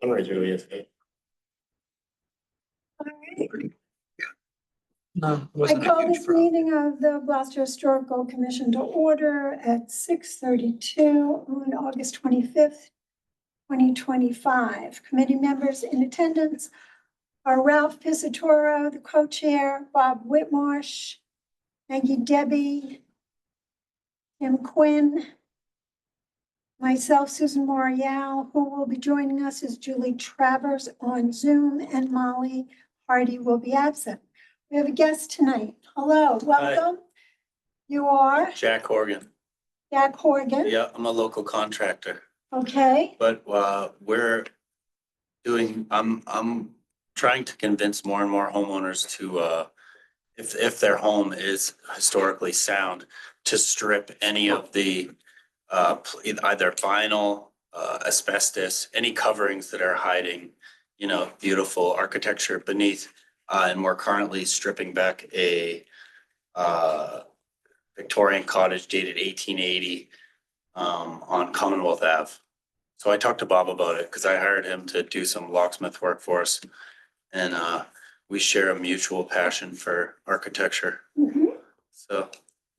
I'm ready to yes. All right. No, it I wasn't a call huge this problem. meeting of the Gloucester Historical Commission to order at 6:32 on August 25th, 2025. Committee members in attendance are Ralph Pisatoro, the co-chair, Bob Whitmarsh, Maggie Debbie, Tim Quinn, myself, Susan Morial. Who will be joining us is Julie Travers on Zoom, and Molly Hardy will be absent. We have a guest tonight. Hello, welcome. You are Jack Horgan. Jack Horgan. Yeah, I'm a local contractor, Okay, but we're doing, I'm trying to convince more and more homeowners to if their home is historically sound, to strip any of the either vinyl, asbestos, any coverings that are hiding, you know, beautiful architecture beneath. And we're currently stripping back a Victorian cottage dated 1880 on Commonwealth Ave. So I talked to Bob about it because I hired him to do some locksmith work for us. And we share a mutual passion for architecture. mhm, So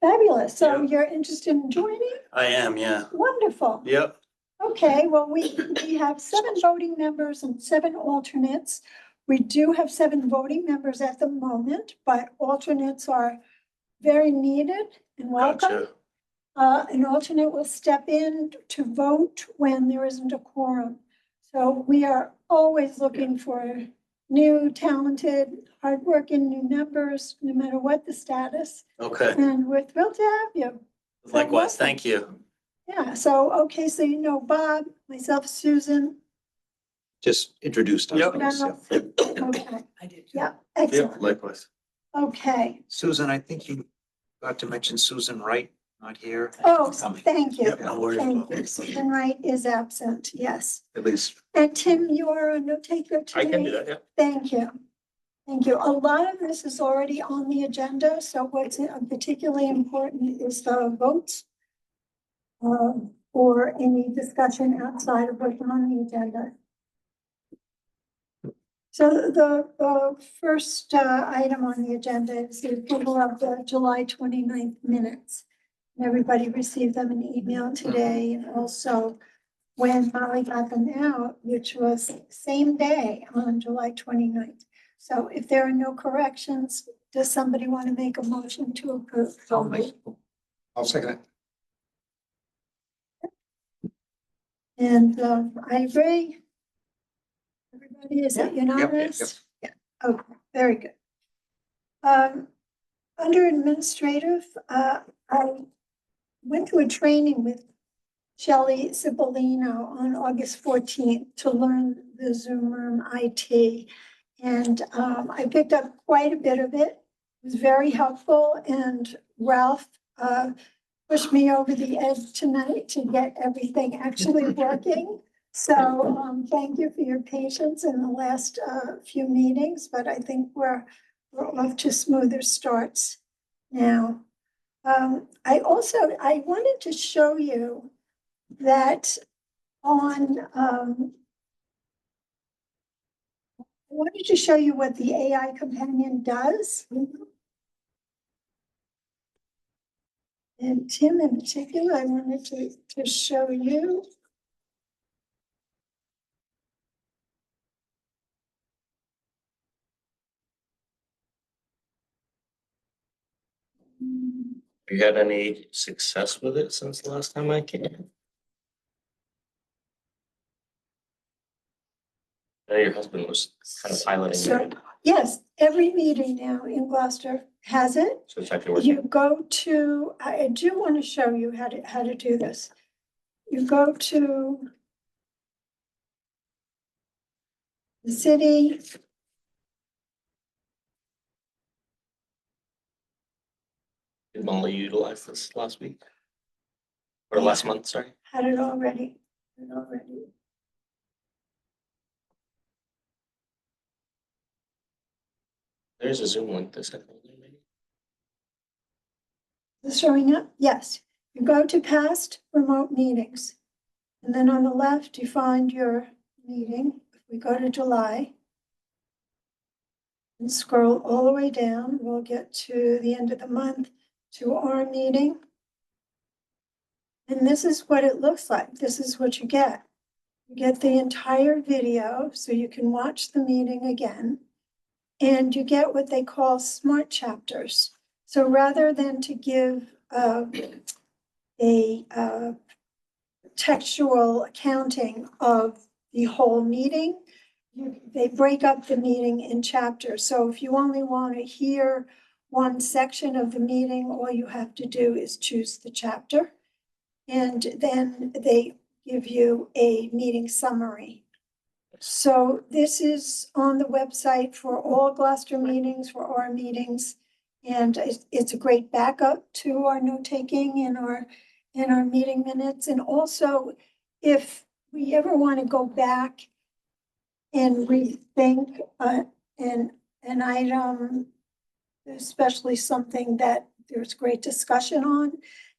fabulous. So Yeah. you're interested in joining? I am, yeah. Wonderful. Yep. Okay, well, we have 7 voting members and 7 alternates. We do have 7 voting members at the moment, but alternates are very needed and welcome. Gotcha. An alternate will step in to vote when there isn't a quorum. So we are always looking for new, talented, hardworking new members, no matter what the status. Okay. And we're thrilled to have you. Likewise. Thank you. Yeah, so, okay, so you know Bob, myself, Susan. Just introduced Yep. ourselves. Okay, I did. yeah, Yep, excellent. likewise. Okay. Susan, I think you got to mention Susan Wright, not here. Oh, thank you. Yep, no worries. Thank you. Susan Wright is absent, yes. At least. And Tim, you are a note taker today? I can do that, yeah. Thank you. Thank you. A lot of this is already on the agenda, so what's particularly important is the votes or any discussion outside of what's on the agenda. So the first item on the agenda is the approval of the July 29th minutes. And everybody received them in email today, and also when Molly got them out, which was same day on July 29th. So if there are no corrections, does somebody want to make a motion to approve? I'll second it. And I agree. Everybody, is it unanimous? Yeah, okay, very good. Under administrative, I went to a training with Shelley Cipollino on August 14th to learn the Zoom Room IT. And I picked up quite a bit of it. It was very helpful, and Ralph pushed me over the edge tonight to get everything actually working. So thank you for your patience in the last few meetings, but I think we're off to smoother starts now. I wanted to show you that on, I wanted to show you what the AI companion does. And Tim in particular, I wanted to show you. Have you had any success with it since the last time I came? I know your husband was kind of piloting So, it, yes, every meeting now in Gloucester has it. so it's actually working. You go to, I do want to show you how to do this. You go to the city. Did Molly utilize this last week? Or last month, sorry? Had it already. There's a Zoom link this second. Is it showing up? Yes. You go to past remote meetings. And then on the left, you find your meeting. we go to July and scroll all the way down, we'll get to the end of the month, to our meeting. And this is what it looks like. This is what you get. You get the entire video, so you can watch the meeting again. And you get what they call smart chapters. So rather than to give a textual accounting of the whole meeting, they break up the meeting in chapters. So if you only want to hear one section of the meeting, all you have to do is choose the chapter. And then they give you a meeting summary. So this is on the website for all Gloucester meetings, for our meetings. And it's a great backup to our note-taking in our meeting minutes. And also, if we ever want to go back and rethink an item, especially something that there's great discussion on,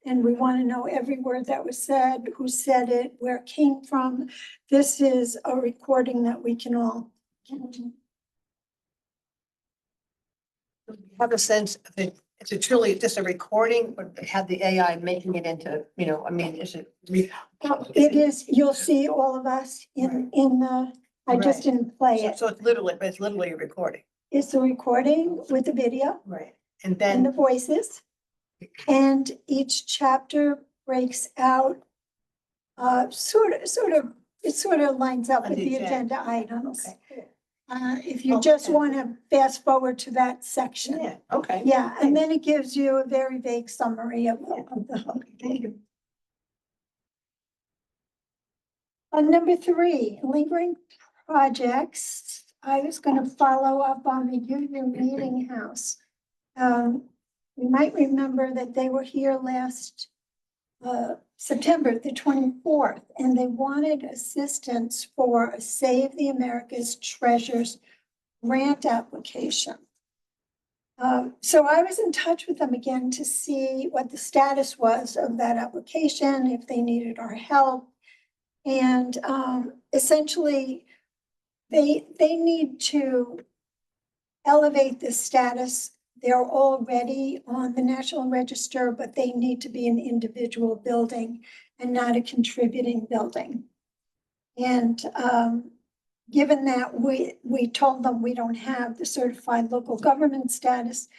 and we want to know every word that was said, who said it, where it came from, this is a recording that we can all. Have a sense of it, is it truly just a recording or have the AI making it into, you know, I mean, is it? It is, you'll see all of us in the, I just Right. didn't play So it. so it's literally, but it's literally a recording, It's a recording with the video right? And and the then, voices. And each chapter breaks out, it sort of lines up On with the the agenda. agenda items. okay, If you just Okay. want to fast forward to that section. yeah, okay. Yeah, and then it gives you a very vague summary of the whole thing. Number 3, lingering projects. I was gonna follow up on the Union Meeting House. You might remember that they were here last September the 24th, and they wanted assistance for a Save the America's Treasures grant application. So I was in touch with them again to see what the status was of that application, if they needed our help. And essentially, they need to elevate the status. They're already on the National Register, but they need to be an individual building and not a contributing building. And given that we told them we don't have the certified local government status,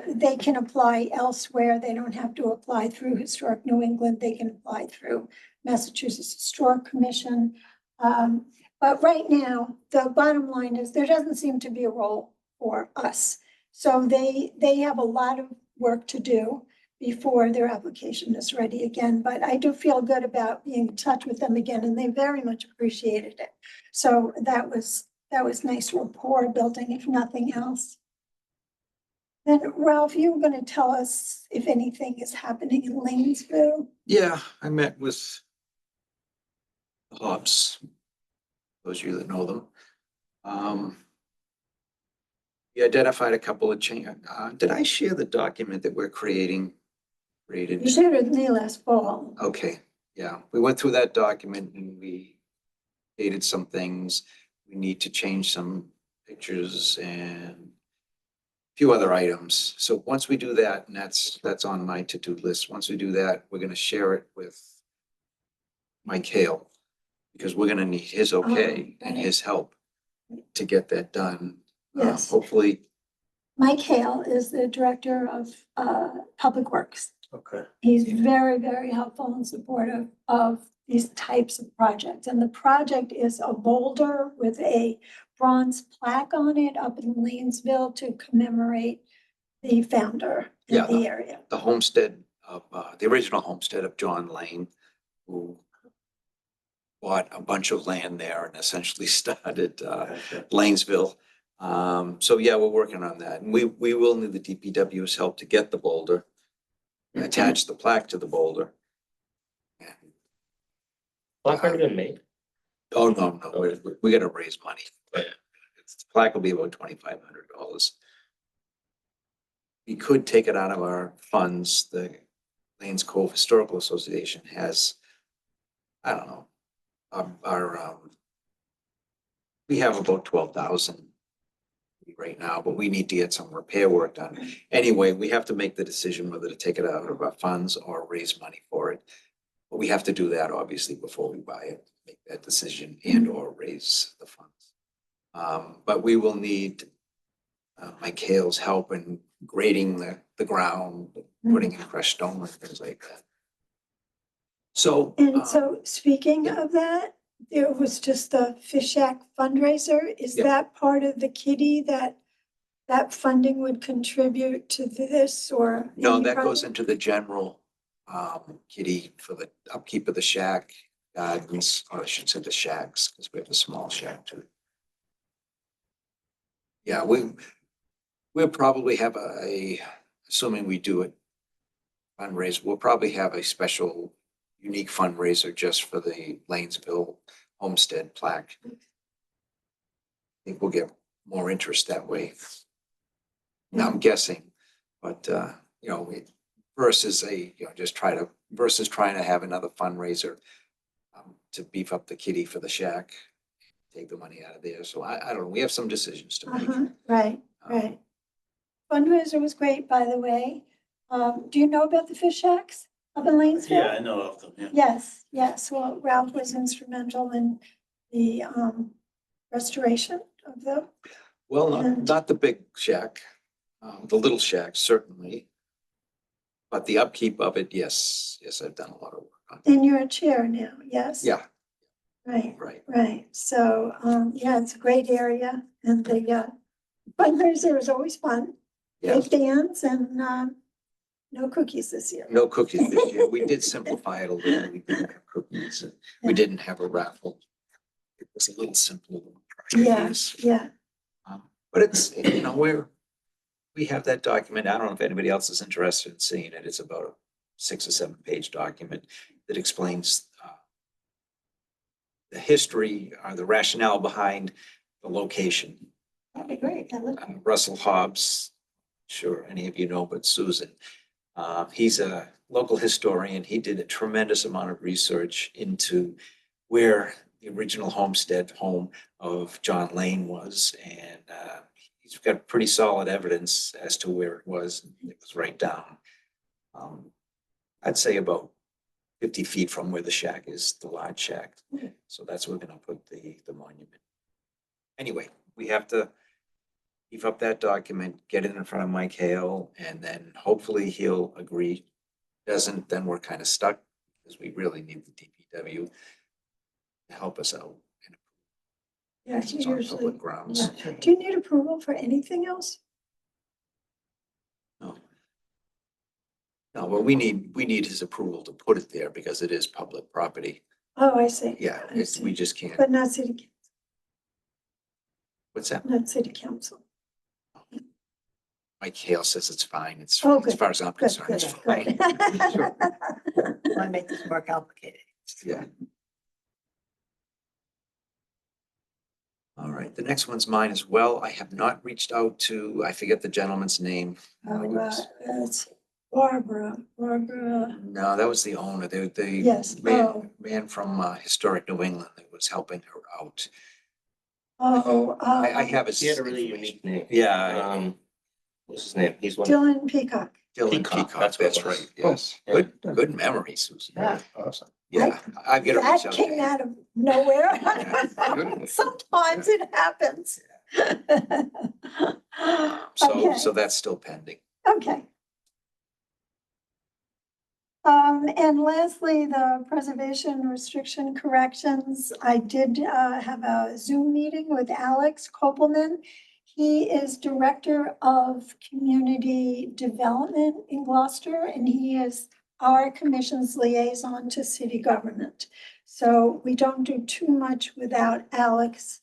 they can apply elsewhere. They don't have to apply through Historic New England. They can apply through Massachusetts Historic Commission. But right now, the bottom line is there doesn't seem to be a role for us. So they have a lot of work to do before their application is ready again. But I do feel good about being in touch with them again, and they very much appreciated it. So that was nice rapport building, if nothing else. Then Ralph, you were gonna tell us if anything is happening in Lanesville. Yeah, I met with the Hobbs, those of you that know them. We identified a couple of did I share the document that we're created? You shared it with me last fall. Okay, yeah, we went through that document and we dated some things. We need to change some pictures and a few other items. So once we do that, and that's on my to-do list, once we do that, we're gonna share it with Mike Hale, because we're gonna need his okay and his help to get that done. Yes. Hopefully, Mike Hale is the director of Public Works. Okay. He's very, very helpful and supportive of these types of projects. And the project is a boulder with a bronze plaque on it up in Lanesville to commemorate the founder in Yeah. the area. the homestead of, the original homestead of John Lane, who bought a bunch of land there and essentially started Lanesville. So yeah, we're working on that. And we will need the DPW's help to get the boulder, attach the plaque to the boulder. Plaque already been made. Oh, no, we gotta raise money. Yeah. The plaque will be about $2,500. We could take it out of our funds. The Lanes Cove Historical Association has, I don't know, our we have about 12,000 right now, but we need to get some repair work done. Anyway, we have to make the decision whether to take it out of our funds or raise money for it. But we have to do that obviously before we buy it, make that decision and or raise the funds. But we will need Mike Hale's help in grading the ground, putting in crushed stone and things like that. So. And so speaking of that, there was just the Fish Shack fundraiser. Is Yeah. that part of the kitty that funding would contribute to this or? No, any that goes project? into the general kitty for the upkeep of the shack, gardens, or I should say the shacks, because we have a small shack too. Yeah, we'll probably have assuming we do it fundraise, we'll probably have a special unique fundraiser just for the Lanesville Homestead plaque. I think we'll get more interest that way. Now I'm guessing, but you know, versus versus trying to have another fundraiser to beef up the kitty for the shack, take the money out of there. So I don't know. We have some decisions to make. Right, right. Fundraiser was great, by the way. Do you know about the Fish Shacks up in Lanesville? Yeah, I know of them, yeah. Yes, yes. Well, Ralph was instrumental in the restoration of them. Well, And- not the big shack, the little shack, certainly. But the upkeep of it, yes, I've done a lot of work on it. And you're a chair now, yes? Yeah, Right, right. right. So, yeah, it's a great area and the fundraiser is always fun. Yeah, Big bands and no cookies this year. no cookies this year. We did simplify it a little. We didn't have cookies. And we didn't have a raffle. It was a little simpler. than prior Yeah, years. yeah. But it's, you know, we have that document. I don't know if anybody else is interested in seeing it. It's about a 6 or 7 page document that explains the history, the rationale behind the location. That'd be great. That look. Russell Hobbs, sure any of you know, but Susan. He's a local historian. He did a tremendous amount of research into where the original homestead home of John Lane was. And he's got pretty solid evidence as to where it was. It was right down, I'd say about 50 feet from where the shack is, the large shack. So that's where we're gonna put the monument. Anyway, we have to beef up that document, get it in front of Mike Hale, and then hopefully he'll agree. Doesn't, then we're kind of stuck because we really need the DPW to help us out. Yeah, It's on usually. public grounds. Yeah. Do you need approval for anything else? No. No, but we need his approval to put it there because it is public property. Oh, I see. Yeah, I we see. just can't. But not city, What's that? not city council. Mike Hale says it's fine. It's, Oh, as good. far as I'm Good, concerned, good, it's fine. Sure. good. Why make this more complicated? Yeah. All right, the next one's mine as well. I have not reached out to, I forget the gentleman's name. It's Barbara. No, that was the owner. The Yes, man from Historic New England that was helping her out. I have his. He had a really unique name. Yeah, What's his name? He's one. Dylan Peacock. Dylan Peacock, Peacock, that's what it that's was. right, yes. Oh, yeah. Good memory, Susan. Yeah. Awesome. Yeah, I've got to reach That out to came him. out of nowhere. Good. Sometimes it happens. So Okay. that's still pending. Okay. And lastly, the preservation restriction corrections. I did have a Zoom meeting with Alex Kopelman. He is Director of Community Development in Gloucester, and he is our commission's liaison to city government. So we don't do too much without Alex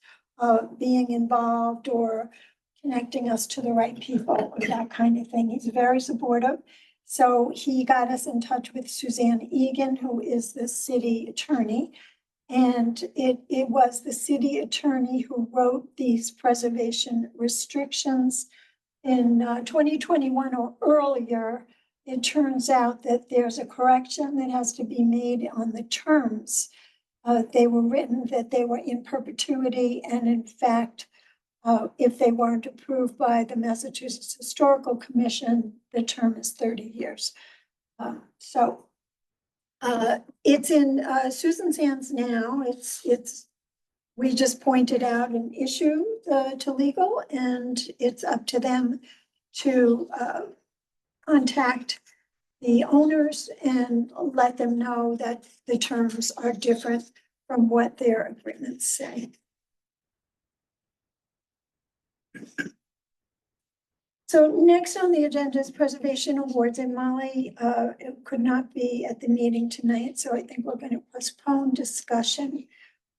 being involved or connecting us to the right people, or that kind of thing. He's very supportive. So he got us in touch with Suzanne Egan, who is the city attorney. And it was the city attorney who wrote these preservation restrictions in 2021 or earlier. It turns out that there's a correction that has to be made on the terms. They were written that they were in perpetuity, and in fact, if they weren't approved by the Massachusetts Historical Commission, the term is 30 years. So it's in Susan's hands now. We just pointed out an issue to legal, and it's up to them to contact the owners and let them know that the terms are different from what their agreements say. So next on the agenda is preservation awards, and Molly it could not be at the meeting tonight, so I think we're going to postpone discussion.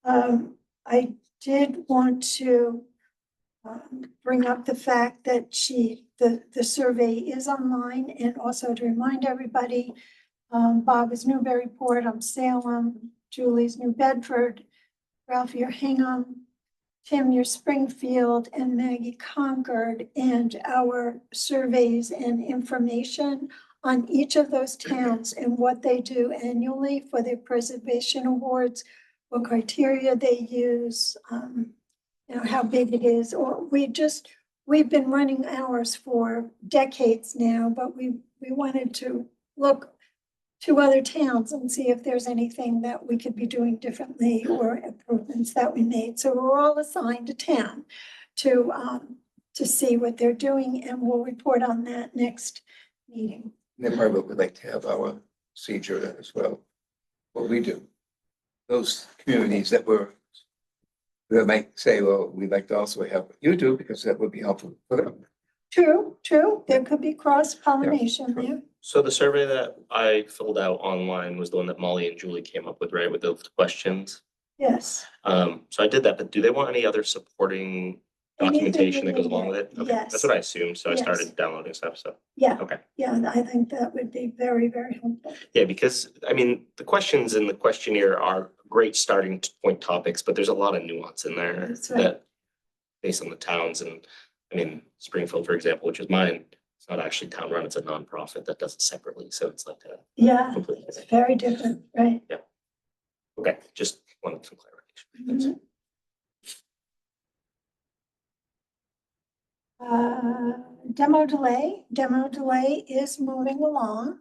I did want to bring up the fact that the survey is online, and also to remind everybody, Bob is Newburyport, I'm Salem, Julie's New Bedford, Ralph, you're Hingham, Tim, you're Springfield, and Maggie Concord, and our surveys and information on each of those towns and what they do annually for their preservation awards, what criteria they use, how big it is, or we've been running ours for decades now, but we wanted to look to other towns and see if there's anything that we could be doing differently or improvements that we made. So we're all assigned a town to see what they're doing, and we'll report on that next meeting. Then probably would like to have our procedure as well, what we do. Those communities that might say, well, we'd like to also have what you do, because that would be helpful for them. True, there could be cross-pollination there. So the survey that I filled out online was the one that Molly and Julie came up with, right, with those questions? Yes, So I did that, but do they want any other supporting documentation that goes along with it? Okay, Yes. that's what I assumed, so I Yes. started downloading stuff, so, yeah, okay. yeah, I think that would be very, very helpful. Yeah, because, I mean, the questions in the questionnaire are great starting point topics, but there's a lot of nuance in there That's right. that, based on the towns, and, I mean, Springfield, for example, which is mine, it's not actually town run, it's a nonprofit that does it separately, so it's like a Yeah, completely it's different. very different, right? Okay, just wanted some clarification. That's it. Demo delay is moving along.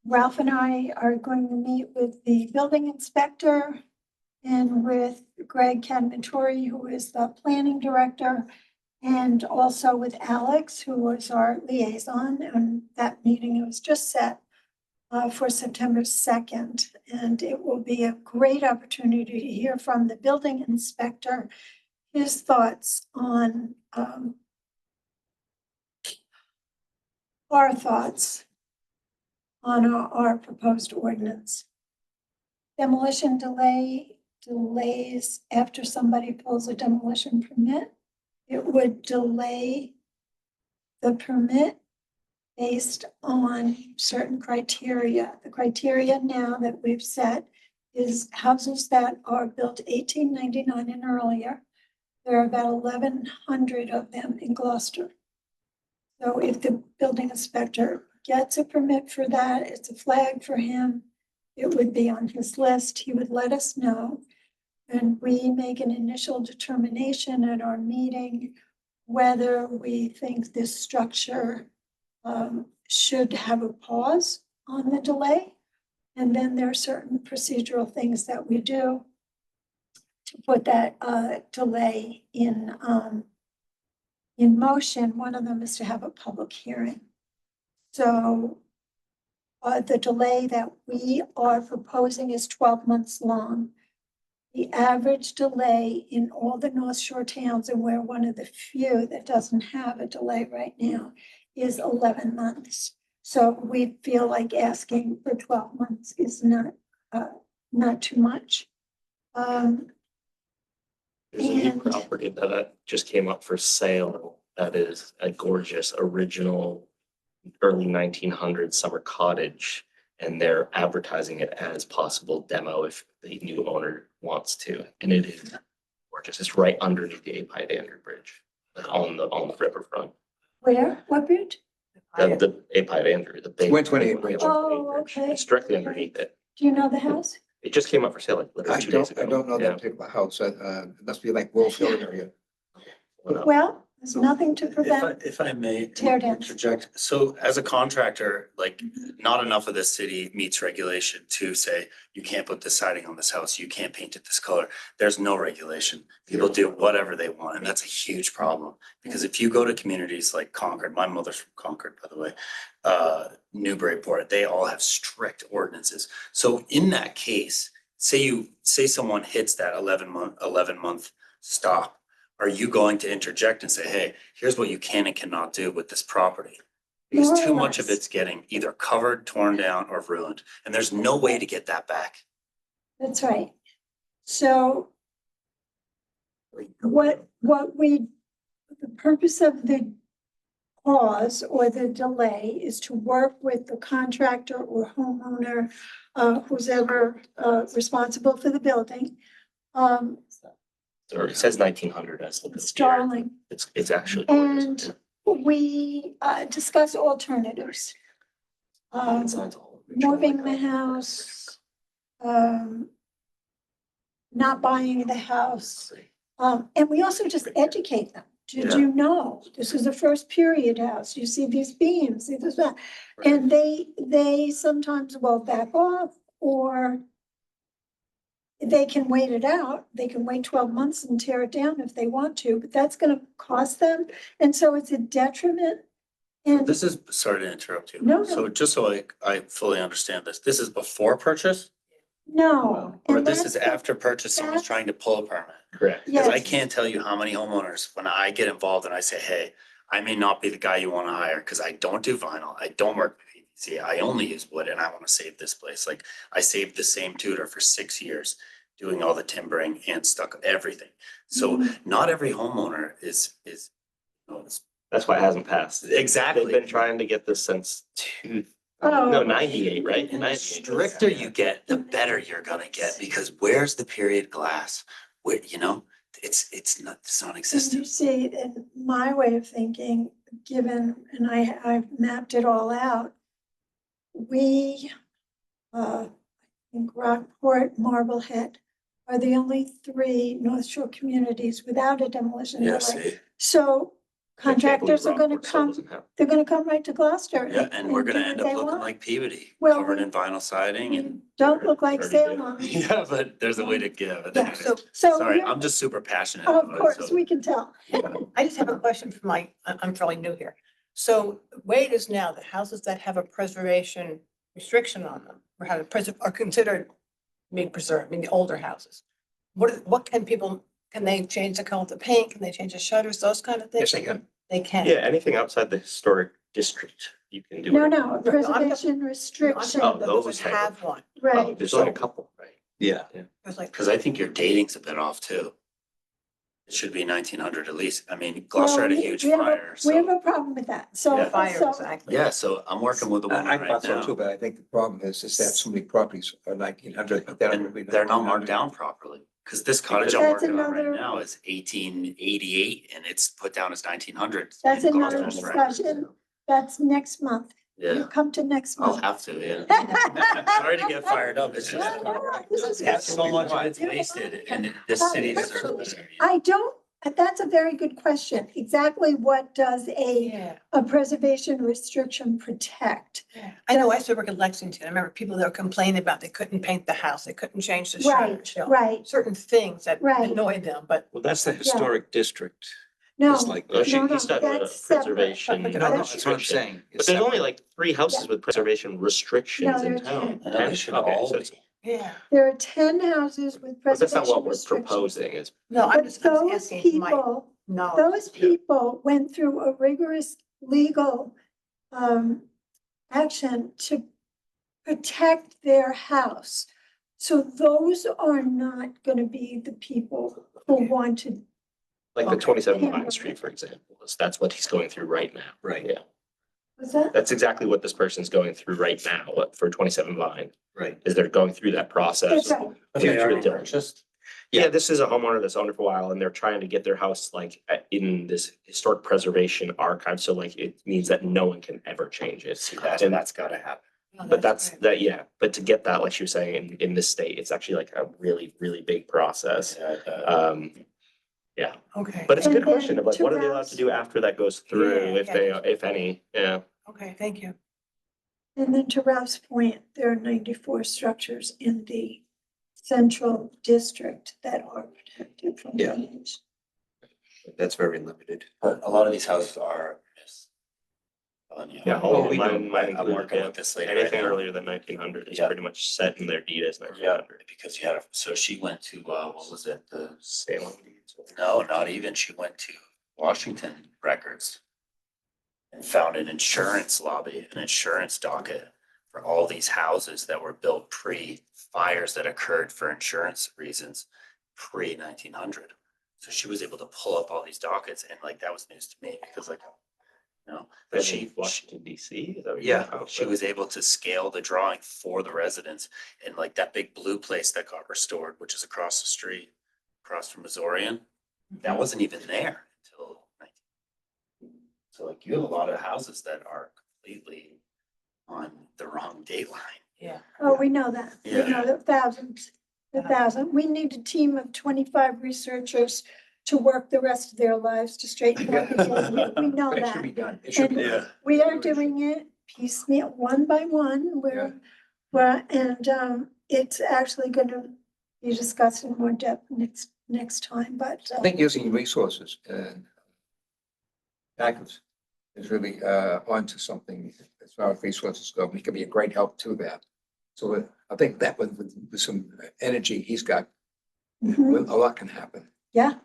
Ralph and I are going to meet with the building inspector and with Greg Cadmatori, who is the planning director, and also with Alex, who was our liaison, and that meeting was just set for September 2nd. And it will be a great opportunity to hear from the building inspector, his thoughts on our thoughts on our proposed ordinance. Demolition delays after somebody pulls a demolition permit. It would delay the permit based on certain criteria. The criteria now that we've set is houses that are built 1899 and earlier. There are about 1,100 of them in Gloucester. So if the building inspector gets a permit for that, it's a flag for him, it would be on his list, he would let us know. And we make an initial determination at our meeting whether we think this structure should have a pause on the delay. And then there are certain procedural things that we do to put that delay in motion. One of them is to have a public hearing. So the delay that we are proposing is 12 months long. The average delay in all the North Shore towns, and we're one of the few that doesn't have a delay right now, is 11 months. So we feel like asking for 12 months is not too much. There's a new And- property that just came up for sale that is a gorgeous original early 1900s summer cottage. And they're advertising it as possible demo if the new owner wants to. And it is gorgeous. It's right underneath the Apide Bridge, like on the riverfront. Where? What bridge? The Apide, the big. 128 bridge. Oh, okay. It's directly underneath it. Do you know the house? It just came up for sale like I literally 2 days don't, ago. I don't know Yeah. that particular house. It must be like Wolf Hill area. Well, there's nothing to prevent. If I may Tear downs. interject, so as a contractor, like, not enough of this city meets regulation to say, you can't put this siding on this house, you can't paint it this color. There's no regulation. People do whatever they want, and that's a huge problem. Because if you go to communities like Concord, my mother's from Concord, by the way, Newburyport, they all have strict ordinances. So in that case, say someone hits that 11 month stop. Are you going to interject and say, hey, here's what you can and cannot do with this property? Because More or too much of less. it's getting either covered, torn down, or ruined, and there's no way to get that back. That's right. So the purpose of the pause or the delay is to work with the contractor or homeowner, who's ever responsible for the building. Or it says 1900 as the. It's darling. It's actually. gorgeous. And we discuss alternatives. Moving the house, not buying the house. And we also just educate them. Did you know, this is a first period house, you see these beams, see this, that. And they sometimes will back off, or they can wait it out. They can wait 12 months and tear it down if they want to, but that's gonna cost them. And so it's a detriment. And This is, sorry to interrupt you. No, no. So just so I fully understand this is before purchase? no. Or and this that's is after purchase, someone's that's- trying to pull a permit? Correct. Because I Yes. can't tell you how many homeowners, when I get involved and I say, hey, I may not be the guy you wanna hire, cause I don't do vinyl, I don't work with PVC, I only use wood and I wanna save this place. Like, I saved the same tutor for 6 years, doing all the timbering and stuck everything. So not every homeowner is, That's why it hasn't passed. exactly. They've been trying to get this since no, Oh. 98, right? And the 98. stricter you get, the better you're gonna get, because where's the period glass? Where, it's not, it's And you non-existent. see, in my way of thinking, given, and I've mapped it all out, we, I think Rockport, Marblehead are the only 3 North Shore communities without a demolition Yes, delay. So I can't believe contractors are gonna Rockport still come, doesn't have- they're gonna come right to Gloucester. yeah, and we're gonna do end what up they looking want. like Peabody, Well, covered we- in vinyl siding and. Don't look like Already do. Salem. Yeah, but there's a way to give it. Yeah, So So, Sorry, you're- I'm just super passionate. of about it, course, so- we can tell. I just have a question for I'm fairly new here. So the way it is now, the houses that have a preservation restriction on them, or have are considered being preserved, I mean, the older houses. What can they change the color of the paint? Can they change the shutters, those kind of things? Yes, they can. They can. Yeah, anything outside the historic district, you can do. No, it. no, a preservation restriction, I'm talking about those those that type of- have one. Oh, right. there's only a couple, right? Yeah. It's like, Cause I think your dating's a bit off too. It should be 1900 at least. I mean, Gloucester had a Well, huge we have fire, We have so, a problem with that, so. Yeah. fire, so- exactly. yeah, so I'm working with a woman I right thought so too, now. but I think the problem is that so many properties are 1900, but they're And they're not marked down properly. Cause this cottage I'm That's working on right another- now is 1888 and it's put down as 1900. That's in another Gloucester's records. discussion. That's next month. You Yeah, come to next I'll month. have to, yeah. Sorry to get fired up. It's just. This is- Yeah, so much of it's wasted and this city deserves it. I don't, that's a very good question. Exactly what does Yeah, a preservation restriction protect? yeah. I know, I used to work in Lexington. I remember people that were complaining about they couldn't paint the house, they couldn't change the Right, shutters. You know, right. certain things that Right. annoyed them, but Well, that's the historic district. No, It's like, No, no, he's talking about that's separate. preservation. No, no, that's what I'm saying. But there's only like 3 houses with preservation restrictions No, in there are town. 10. Yeah, they should Okay, all so it's- be. yeah. there are 10 houses with But that's not preservation what we're restrictions. proposing is. No, I'm But just those asking my people, knowledge. those people went through a rigorous legal action to protect their house. So those are not gonna be the people who want to, Like the Okay. 27 Vine Street, for example, that's what he's going through right now. Right. Yeah, was that? that's exactly what this person's going through right now for 27 Vine, Right. is they're going through that process. That's right. Due They to already a different- purchased? Yeah, this is a homeowner that's owned it for a while and they're trying to get their house like in this historic preservation archive. So like it means that no one can ever change it. See, that's, And that's gotta happen. Oh, But that's, great. that, yeah, but to get that, like she was saying, in this state, it's actually like a really, really big process. Yeah, Okay, but it's a And good question then of like, to what are they allowed Ralph's- to do after that goes through, Yeah, if they, yeah. if any, yeah. okay, thank you. And then to Ralph's point, there are 94 structures in the central district that are protected from Yeah. damage. That's very limited. But a lot of these houses are. Yes. Yeah, Oh, we mine, do. mine I'm included, working yeah. with this lady right Anything now. earlier than 1900 is Yeah. pretty much set in their deed as nineteen Yeah, hundred. because you had, so she went to, what was it, Salem deeds. no, not even, she went to Washington Records. And found an insurance lobby, an insurance docket for all these houses that were built pre-fires that occurred for insurance reasons, pre-1900. So she was able to pull up all these dockets, and like, that was news to me, because like, but But she, Washington DC, is that what yeah, you're- oh, she was able to scale the drawing for the residents, and like that big blue place that got restored, which is across the street, across from Missourian, that wasn't even there until 19. So like, you have a lot of houses that are completely on the wrong date line. Yeah. Oh, we know that. We Yeah. know that thousands, a thousand. We need a team of 25 researchers to work the rest of their lives to straighten out. the data. We know But it should that. be done. It should be And done. we are doing it piecemeal, one by one. And it's actually gonna be discussed in more depth next time, but I think using resources and backups is really onto something as far as resources go. He can be a great help to that. So I think that with some energy he's got, mhm, a lot can happen. yeah.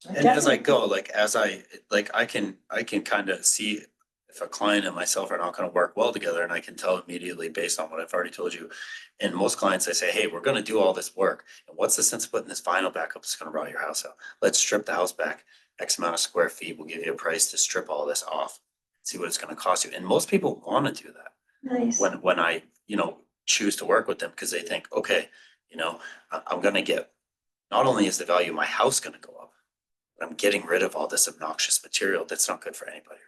And as I go, like, I can kind of see if a client and myself are not gonna work well together, and I can tell immediately based on what I've already told you. And most clients, I say, hey, we're gonna do all this work, and what's the sense of putting this vinyl back up? It's gonna rot your house out. Let's strip the house back X amount of square feet. We'll give you a price to strip all this off. See what it's gonna cost you. And most people wanna do that Nice. when I, choose to work with them, because they think, okay, I'm gonna get, not only is the value of my house gonna go up, but I'm getting rid of all this obnoxious material that's not good for anybody,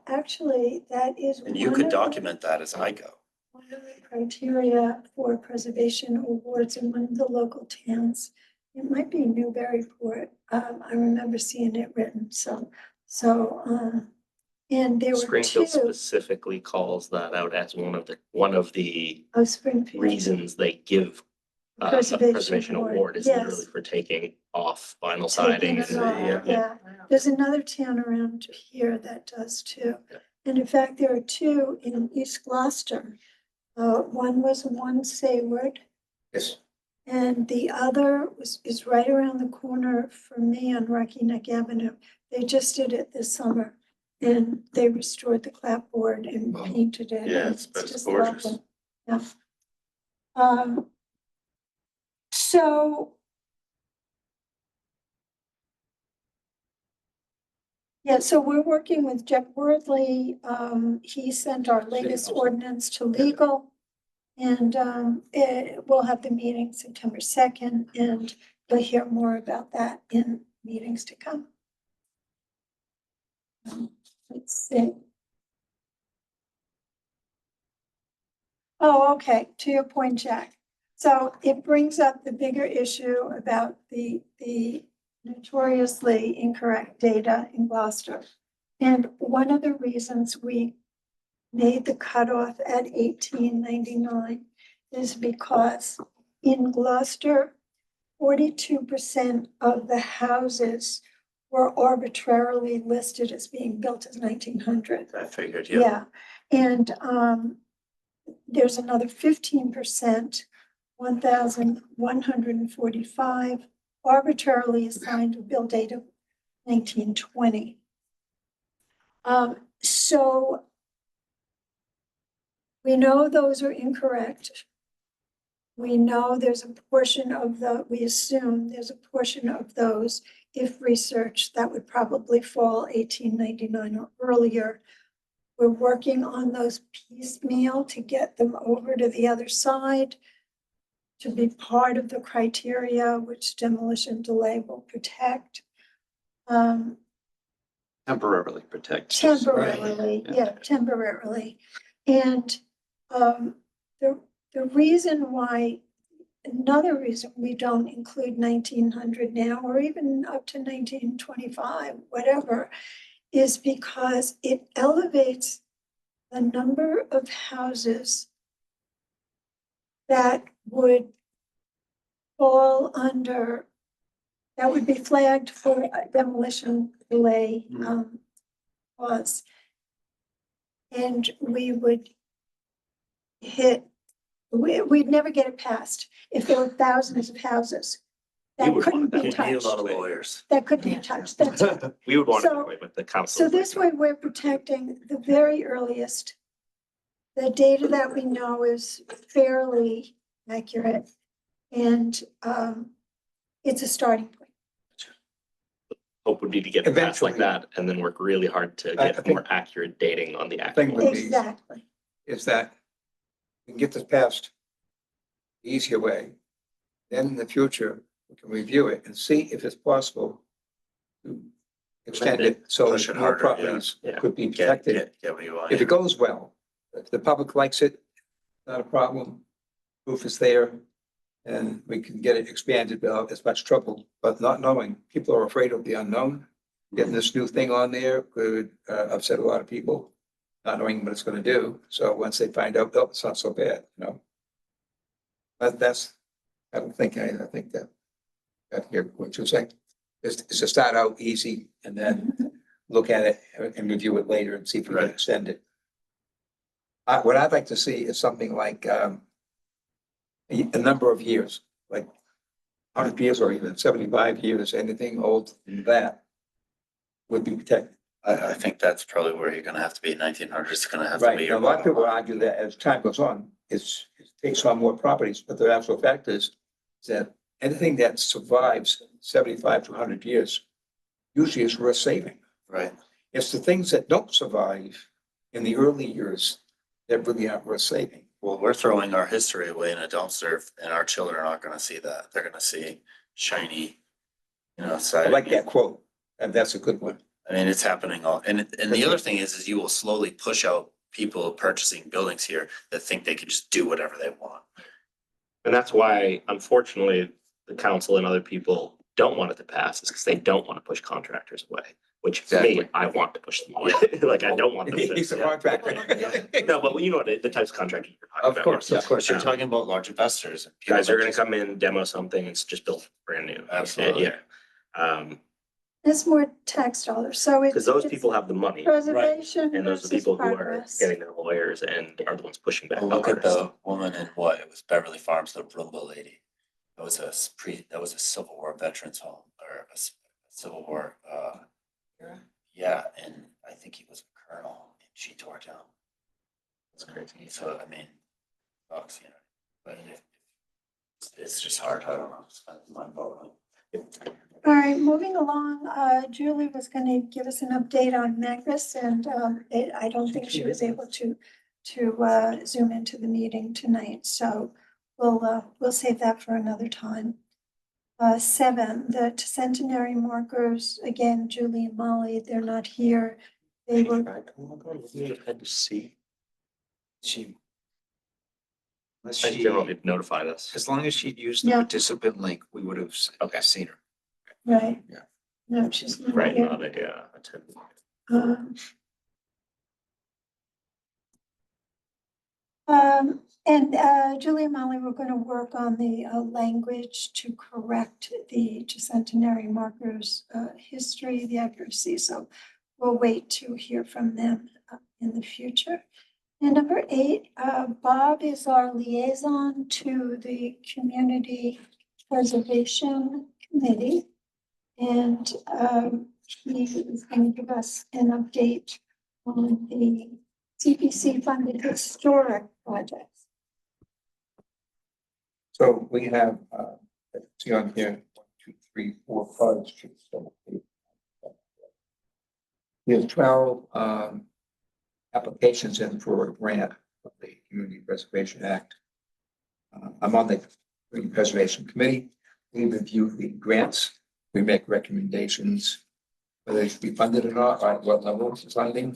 Actually, that is. really. And you one could of the- document that as I go. One of the criteria for preservation awards in one of the local towns. It might be Newburyport. I remember seeing it written, and there were Springfield two, specifically calls that out as one of the Springfield. reasons they give a Preservation preservation award, award is yes. literally for taking off vinyl Taking siding. it and off, yeah. yeah. There's another town around here that does too. Yeah. And in fact, there are two in East Gloucester. One was One Sayward, Yes. and the other is right around the corner from me on Rocky Neck Avenue. They just did it this summer, and they restored the clapboard and Wow. painted it. Yeah, and it's just gorgeous. lovely. Yeah. So. Yeah, so we're working with Jeff Wordley. He sent our latest ordinance to legal. And we'll have the meeting September 2nd, and you'll hear more about that in meetings to come. Let's see. Oh, okay, to your point, Jack. So it brings up the bigger issue about the notoriously incorrect data in Gloucester. And one of the reasons we made the cutoff at 1899 is because in Gloucester, 42% of the houses were arbitrarily listed as being built as 1900. I figured, Yeah, and there's another 15%, 1,145 arbitrarily assigned a build date of 1920. So we know those are incorrect. We know there's a portion of we assume there's a portion of those, if researched, that would probably fall 1899 or earlier. We're working on those piecemeal to get them over to the other side to be part of the criteria which demolition delay will protect. Temporarily protect. Temporarily, Right. yeah, temporarily. And the reason why, another reason we don't include 1900 now, or even up to 1925, whatever, is because it elevates the number of houses that would fall under, that would be flagged for a demolition delay clause. And we would we'd never get it passed if there were thousands of houses We that would couldn't want be that. You need a touched, lot of lawyers. that couldn't be touched. That's it. We would want it So- that way, but the council. So this way, we're protecting the very earliest. The data that we know is fairly accurate, and it's a starting point. Hope would be to get it passed like Eventually. that and then work really hard to I get think- more accurate dating on the thing actual. would be- Exactly. Is that we can get this passed the easier way. Then in the future, we can review it and see if it's possible to extend it so Push it more harder, yeah. properties Yeah. could be Get, protected. get what you want. If it goes well, if the public likes it, not a problem, proof is there. And we can get it expanded without as much trouble, but not knowing, people are afraid of the unknown. Getting this new thing on there could upset a lot of people, not knowing what it's gonna do. So once they find out, oh, it's not so bad, you know? But that's, I think that, I hear what you're saying, is to start out easy and then look at it and review it later and see if we can Right. extend it. What I'd like to see is something like, a number of years, like 100 years or even 75 years, anything old than that would be protected. I think that's probably where you're gonna have to be. 1900s is gonna have to Right, be. now, your a lot of people bottom line. argue that as time goes on, it takes on more properties, but the actual fact is that anything that survives 75 to 100 years usually is worth saving. Right. It's the things that don't survive in the early years that really aren't worth saving. Well, we're throwing our history away in a dumpster and our children are not gonna see that. They're gonna see shiny, I side. like that quote, and that's a good one. I mean, it's happening all, and the other thing is you will slowly push out people purchasing buildings here that think they can just do whatever they want. And that's why, unfortunately, the council and other people don't want it to pass, is because they don't want to push contractors away. Which for me, Exactly. I want to push them away. Like, I don't want them to. He's a contractor. No, but you know what, the types of contractors you're talking Of about. course, Of course, you're Um, talking about large investors. And people Guys are that gonna just- come in, demo something, it's just built brand new. Absolutely. Yeah. It's more tax dollars, so it's. Because those it's people have the money, Preservation and those are the versus people who are progress. getting their lawyers and are the ones pushing back. Well, look at first. the woman in what? It was Beverly Farms, the Roomba lady. That was that was a Civil War veterans home or a Civil War, yeah, and I think he was a colonel and she tore it down. That's crazy. So, I mean, sucks, but it's just hard. I don't know. It's mind boggling. All right, moving along, Julie was gonna give us an update on Macris, and I don't think she was able to zoom into the meeting tonight, so we'll save that for another time. 7, the centenary markers, again, Julie and Molly, they're not here. They were, Had to see. She. Unless I she, generally notified us. as long as she'd used the Yeah. participant link, we would have Okay. seen her. right? Yeah. No, she's not Right, here. not a, yeah. Attendant. And Julie and Molly were going to work on the language to correct the centenary markers history, the accuracy. So we'll wait to hear from them in the future. And number 8, Bob is our liaison to the Community Preservation Committee. And he is going to give us an update on the CPC funded historic projects. So we have, see on here, 1, 2, 3, 4, 5, 6, 7, 8. We have 12 applications in for a grant of the Community Preservation Act. I'm on the Community Preservation Committee. We review the grants. We make recommendations whether they should be funded or not, or at what level of funding.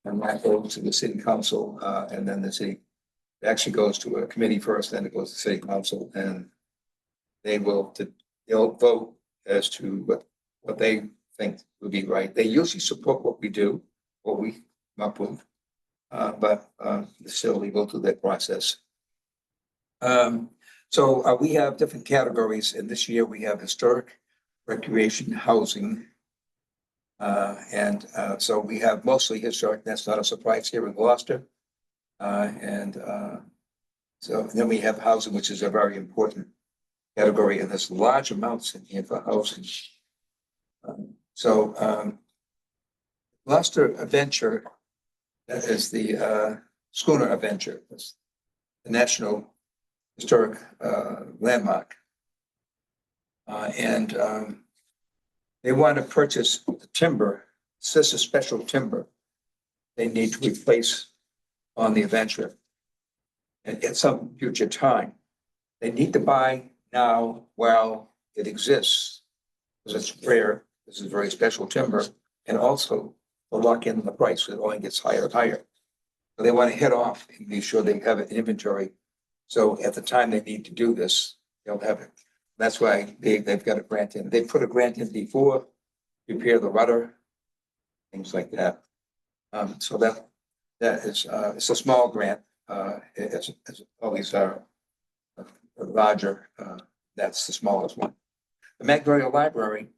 And that goes to the city council, and then the city, it actually goes to a committee first, then it goes to city council, and they'll vote as to what they think would be right. They usually support what we do, what we come up with. But still, we go through that process. So we have different categories, and this year we have historic, recreation, housing. So we have mostly historic, that's not a surprise here in Gloucester. So then we have housing, which is a very important category, and there's large amounts in here for housing. Gloucester Adventure, that is the Schooner Adventure, it's the national historic landmark. They want to purchase the timber. This is special timber they need to replace on the Adventure and at some future time. They need to buy now while it exists, because it's rare. This is very special timber, and also to lock in the price. It only gets higher and higher. So they want to head off and be sure they have it in inventory. So at the time they need to do this, they'll have it. That's why they've got a grant in. They put a grant in before, repair the rudder, things like that. So that is it's a small grant. It's all these are larger. That's the smallest one. The Magnolia Library.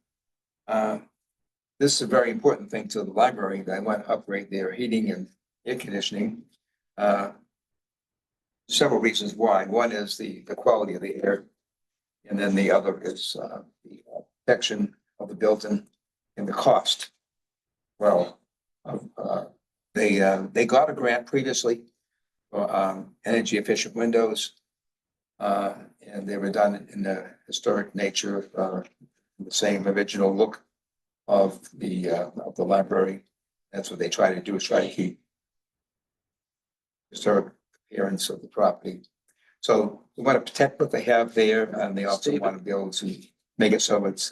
This is a very important thing to the library. They want to upgrade their heating and air conditioning. Several reasons why. One is the quality of the air, and then the other is the protection of the building and the cost. Well, they got a grant previously for energy efficient windows, and they were done in the historic nature, the same original look of the library. That's what they try to do, is try to keep historic appearance of the property. So we want to protect what they have there, and they also want to be able to make it so it's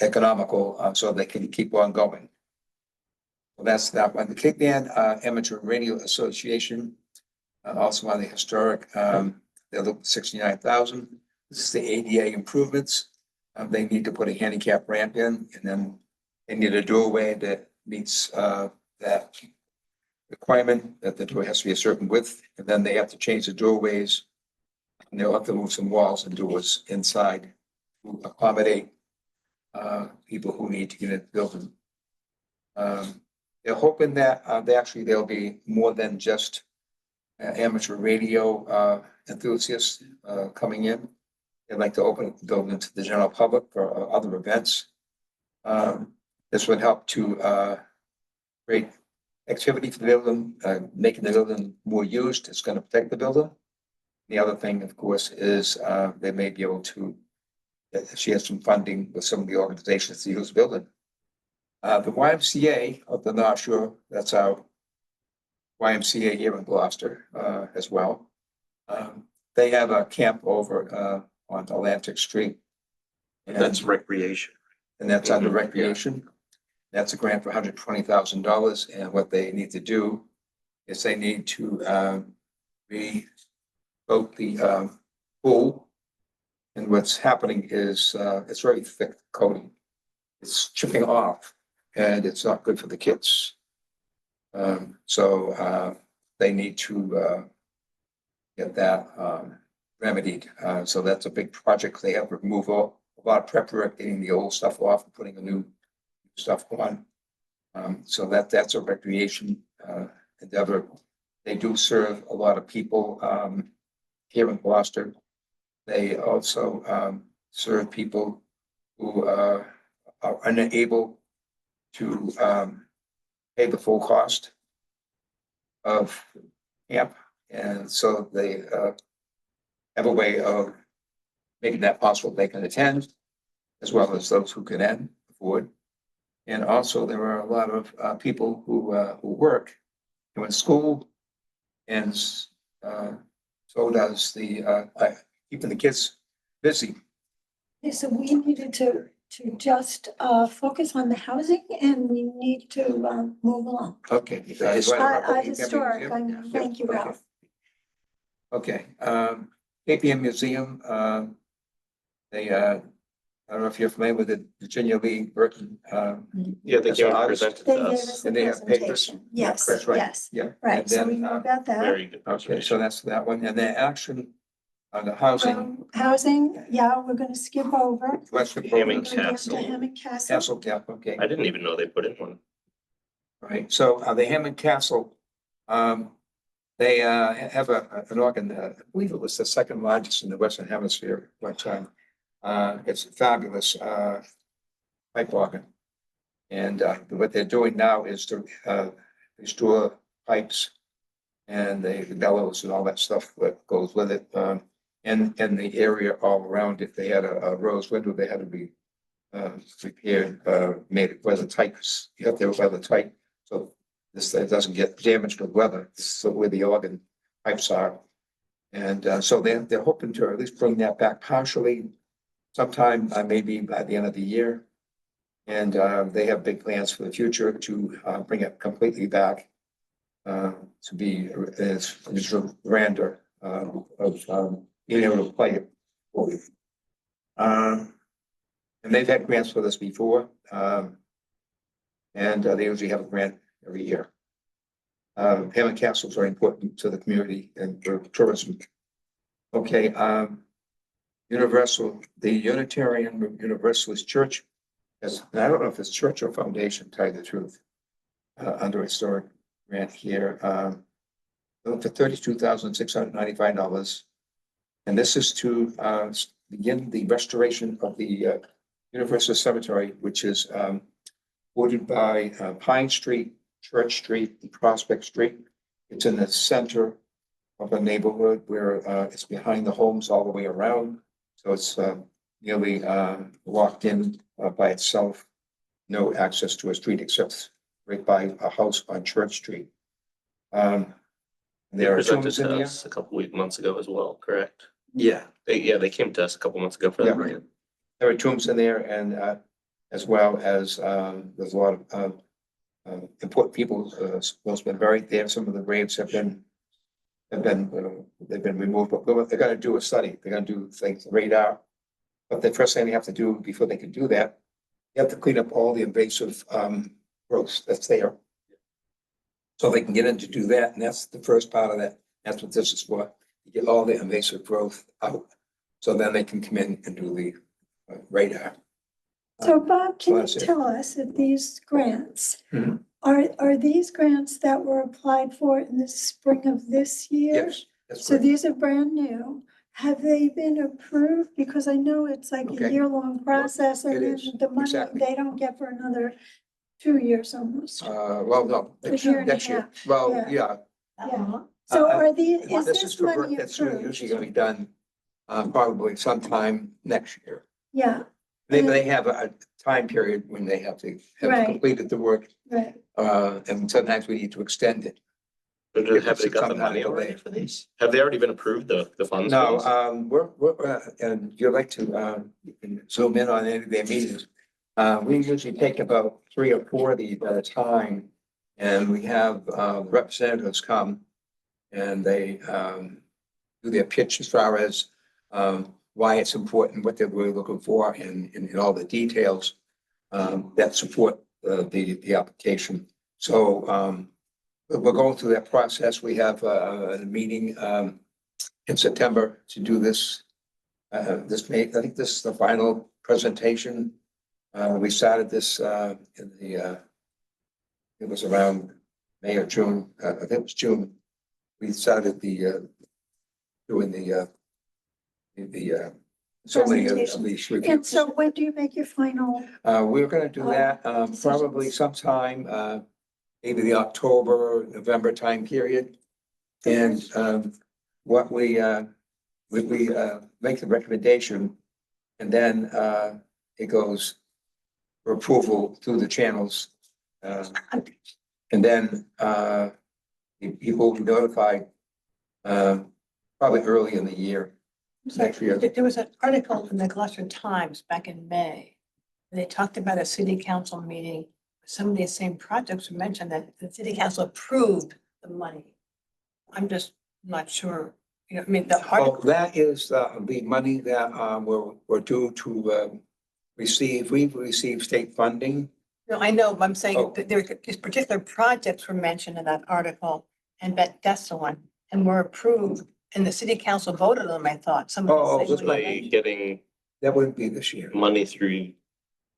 economical, so they can keep on going. Well, that's that one. The Cape Ann Amateur Radio Association, also on the historic, they're looking at 69,000. This is the ADA improvements. They need to put a handicap ramp in, and then they need a doorway that meets that requirement, that the door has to be a certain width, and then they have to change the doorways, and they'll have to move some walls and doors inside to accommodate people who need to get into the building. They're hoping that there'll be more than just amateur radio enthusiasts coming in. They'd like to open the building to the general public for other events. This would help to create activity for the building, making the building more used. It's going to protect the building. The other thing, of course, is they may be able to she has some funding with some of the organizations to use the building. The YMCA of the North Shore, that's our YMCA here in Gloucester as well. They have a camp over on Atlantic Street. And That's recreation. And that's under Mhm, recreation. That's a grant for $120,000. And what they need to do is they need to revote the pool. And what's happening is it's very thick coating. It's chipping off, and it's not good for the kids. So they need to get that remedied. So that's a big project. They have to remove a lot of prep work, getting the old stuff off and putting the new stuff on. So that's a recreation endeavor. They do serve a lot of people here in Gloucester. They also serve people who are unable to pay the full cost of camp. And so they have a way of making that possible. They can attend, as well as those who can afford. And also there are a lot of people who work in school, and so does the keeping the kids busy. Okay, so we needed to to just focus on the housing and we need to move along. Okay. Historic, I mean, thank you, Ralph. Okay, KPM Museum, they, I don't know if you're familiar with the Virginia Lee Burton. Yeah, they as came an and artist. presented They to gave us. us the And they have papers? presentation. Yes, That's right. yes, Yeah. right, And so we then, know about that. Very good. Okay, so presentation. that's that one, and then action on the housing. Housing, yeah, we're gonna skip over. Western Hammond We're gonna get to Castle. Hammond Castle. Castle Gap, okay, I didn't even know they put in one. right, so the Hammond Castle, they have an organ, I believe it was the second largest in the Western Hemisphere at one time. It's a fabulous pipe organ. And what they're doing now is to restore pipes and the bellows and all that stuff that goes with it. And the area all around it, they had a rose window, they had to be repaired, made it weather tight. You have to have weather tight, so this it doesn't get damaged with weather. So where the organ pipes are. And so they're hoping to at least bring that back partially sometime, maybe by the end of the year. And they have big plans for the future to bring it completely back to be as grander of being able to play it. And they've had grants for this before. And they usually have a grant every year. Hammond Castle is very important to the community and for tourism. Okay, Universal, the Unitarian Universalist Church. Yes, I don't know if it's church or foundation, to tell you the truth. Under historic grant here, for $32,695. And this is to begin the restoration of the Universal Cemetery, which is bordered by Pine Street, Church Street, and Prospect Street. It's in the center of a neighborhood where it's behind the homes all the way around. So it's nearly locked in by itself. No access to a street except right by a house on Church Street. They There are presented tombs in to there. us a couple months ago as well, correct? Yeah. They came to us a couple months ago for that Yeah. grant. There are tombs in there and as well as there's a lot of important people supposed to be buried there. Some of the graves have been they've been removed, but they're gonna do a study. They're gonna do things radar. But the first thing they have to do before they can do that, you have to clean up all the invasive growth that's there. So they can get in to do that, and that's the first part of that. That's what this is for. You get all the invasive growth out. So then they can come in and do the radar. So Bob, can you that's it. tell us if these grants, Mhm. are these grants that were applied for in the spring of this year? Yes, that's So right. these are brand new. Have they been approved? Because I know it's like a Okay. year-long process and It then is, the money exactly. they don't get for another 2 years almost. Well, no, A year and a next year. half, Well, yeah. yeah. Yeah. So are these, is This is this for work money that's approved? usually gonna be done probably sometime next year. Yeah, They have a time period when they have to have Right. completed the work, right. and sometimes we need to extend it. Have If they it's got the sometime money already delayed. for these? Have they already been approved, the funds? for No, these? we're, and you'd like to, you can zoom in on any of their meetings. We usually take about 3 or 4 of these at a time. And we have, representatives come and they, do their pitch as far as, why it's important, what they're really looking for and all the details, that support, the application. So, we're going through that process. We have a meeting in September to do this. This May, I think this is the final presentation. We started this in the, it was around May or June, I think it was June. We started the doing the so many of these And reviews. so when do you make your final? We're gonna do that probably decisions. sometime maybe the October, November time period. And what we make the recommendation and then it goes for approval through the channels. And then people will be notified probably early in the year. Next year. There was an article in the Gloucester Times back in May They talked about a city council meeting, some of these same projects were mentioned that the city council approved the money. I'm just not sure, you know, I mean, the Oh, hard, that is the money that we're due to receive. We've received state funding. no, I know, but I'm saying Oh. that there, these particular projects were mentioned in that article, and that's the one, and were approved, and the city council voted on them, I thought, some Oh, of the this same. way. Like getting That wouldn't be this year. money through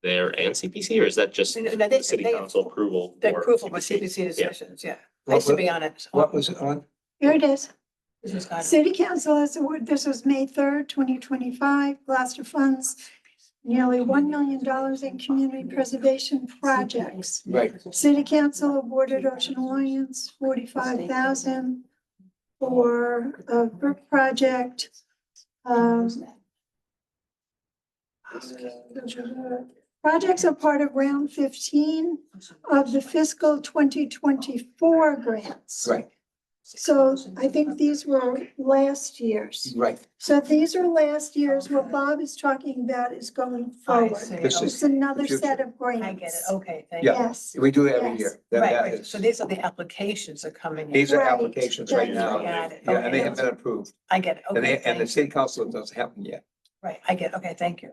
there and CPC, or is that just No, no, the they- city they- council approval? The for approval by CPC? CPC Yeah. decisions, yeah. I used to be on it. What was it on? Here it is. This was kind of- City Council has awarded, this was May 3rd, 2025, Gloucester funds nearly $1 million in community preservation projects. Right. City Council awarded Ocean Alliance 45,000 for a brick project. Projects are part of round 15 of the fiscal 2024 grants. Right, So I think these were last year's. right. So these are last year's. What Bob is talking about is going I forward. see. This is- It's another future. set of grants. I get it, okay, thank Yeah. you. Yes, We do it every Yes. year. That- Right, that right, is- so these are the applications are coming in. These are Right. applications right now. Got it. Yeah, and they Okay. have been approved. I get it, And okay, and the thank you. city council doesn't have them yet. Right, I get, okay, thank you.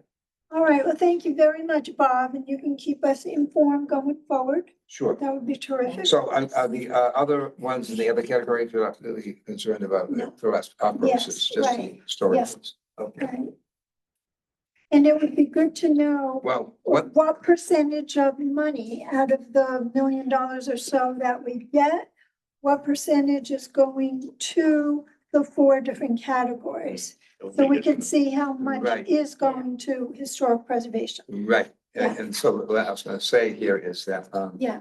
all right. Well, thank you very much, Bob, and you can keep us informed going forward. Sure. That would be terrific. So are the other ones in the other categories you're not really concerned about No. for us, our Yes, purposes, just the right. storage Yes. ones? Okay. Right. And it would be good to know Well, what, what percentage of money out of the $1 million or so that we get, what percentage is going to the 4 different categories? It would So be we good can to- see how much Right. is going to historic preservation. right, Yeah. and so what I was gonna say here is that Yeah,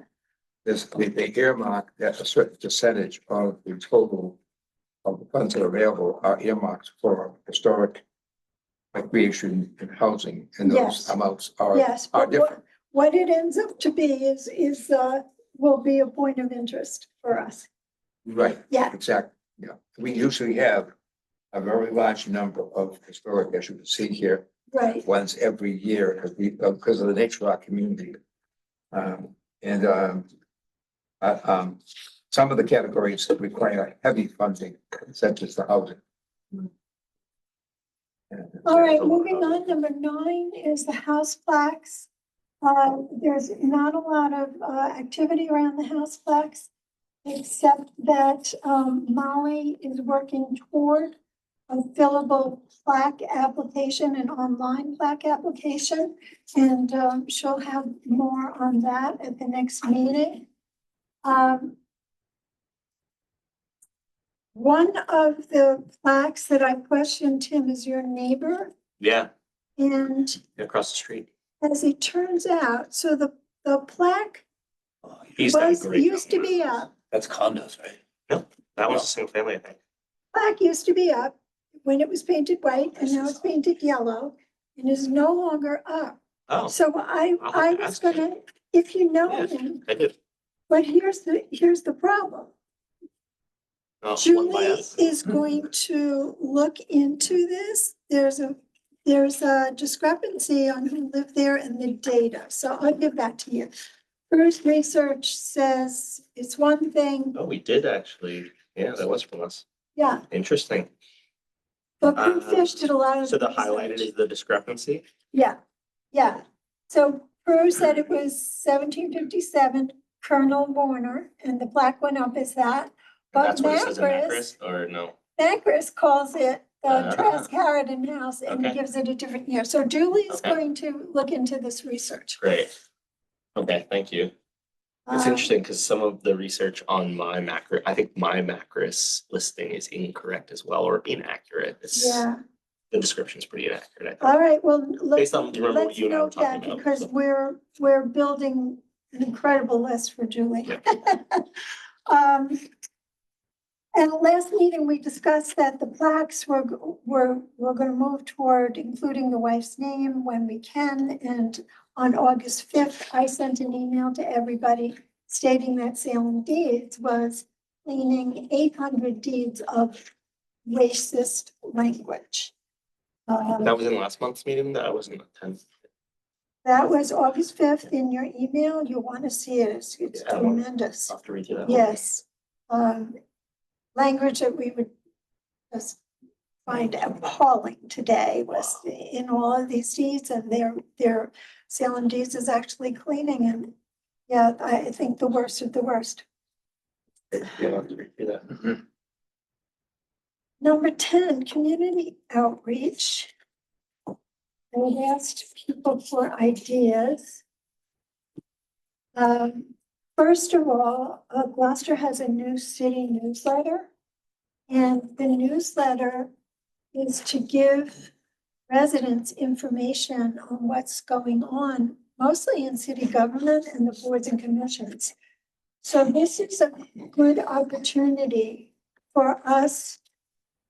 there's they earmark that a certain percentage of the total of the funds that are available are earmarked for historic recreation and housing, and Yes. those amounts are yes, are but different. what it ends up to be will be a point of interest for us. Right. Yeah. Exactly, yeah. We usually have a very large number of historic, as you can see here, Right, ones every year, because of the nature of our community. Some of the categories that require heavy funding, such as the housing. all right, moving on, number 9 is the house plaques. There's not a lot of activity around the house plaques, except that Molly is working toward a fillable plaque application, an online plaque application, and she'll have more on that at the next meeting. One of the plaques that I questioned him is your neighbor, Yeah, and across the street. as it turns out, so the plaque He's done was, great. used to be up, That's condos, right? That was a single family, I think. plaque used to be up when it was painted white, and now it's painted yellow, and is no longer up. Oh, So I I'll have to was ask him. gonna, if you know Yeah. him, I did. but here's the problem. Oh, one Julie by us. is going to look into this. There's a discrepancy on who lived there and the data, so I'll give that to you. First research says it's one thing, Oh, we did actually. Yeah, that was from us. yeah, Interesting. but Proof Fish did a lot of. So the research. highlighted is the discrepancy? Yeah, yeah. So Prue said it was 1757, Colonel Warner, and the plaque went up as that. But That's what it says in Macris, Macris, or no? Macris calls it the Ah. Trask-Harridan House and Okay. gives it a different year. So Julie's Okay. going to look into this research. Great. Okay, thank you. It's Um, interesting because some of the research on my Macris, I think my Macris listing is incorrect as well, or inaccurate. It's, Yeah, the description's pretty inaccurate, I think. all right, well, let's, Based on, do you remember what let's you and I were note that talking about? because So- we're building an incredible list for Julie. Yeah. At the last meeting, we discussed that the plaques we're gonna move toward including the wife's name when we can. And on August 5th, I sent an email to everybody stating that Salem Deeds was cleaning 800 deeds of racist language. That was in last month's meeting that I wasn't attending. That was August 5th in your email. You'll want to see it. It's Yeah, I want- tremendous. I'll have to read through that. Yes. Language that we would just find appalling today was in all of these deeds, and their Salem deeds is actually cleaning, and yeah, I think the worst of the worst. Yeah, I'll have to read through that. Mhm. Number 10, community outreach. We asked people for ideas. First of all, Gloucester has a new city newsletter. And the newsletter is to give residents information on what's going on, mostly in city government and the boards and commissions. So this is a good opportunity for us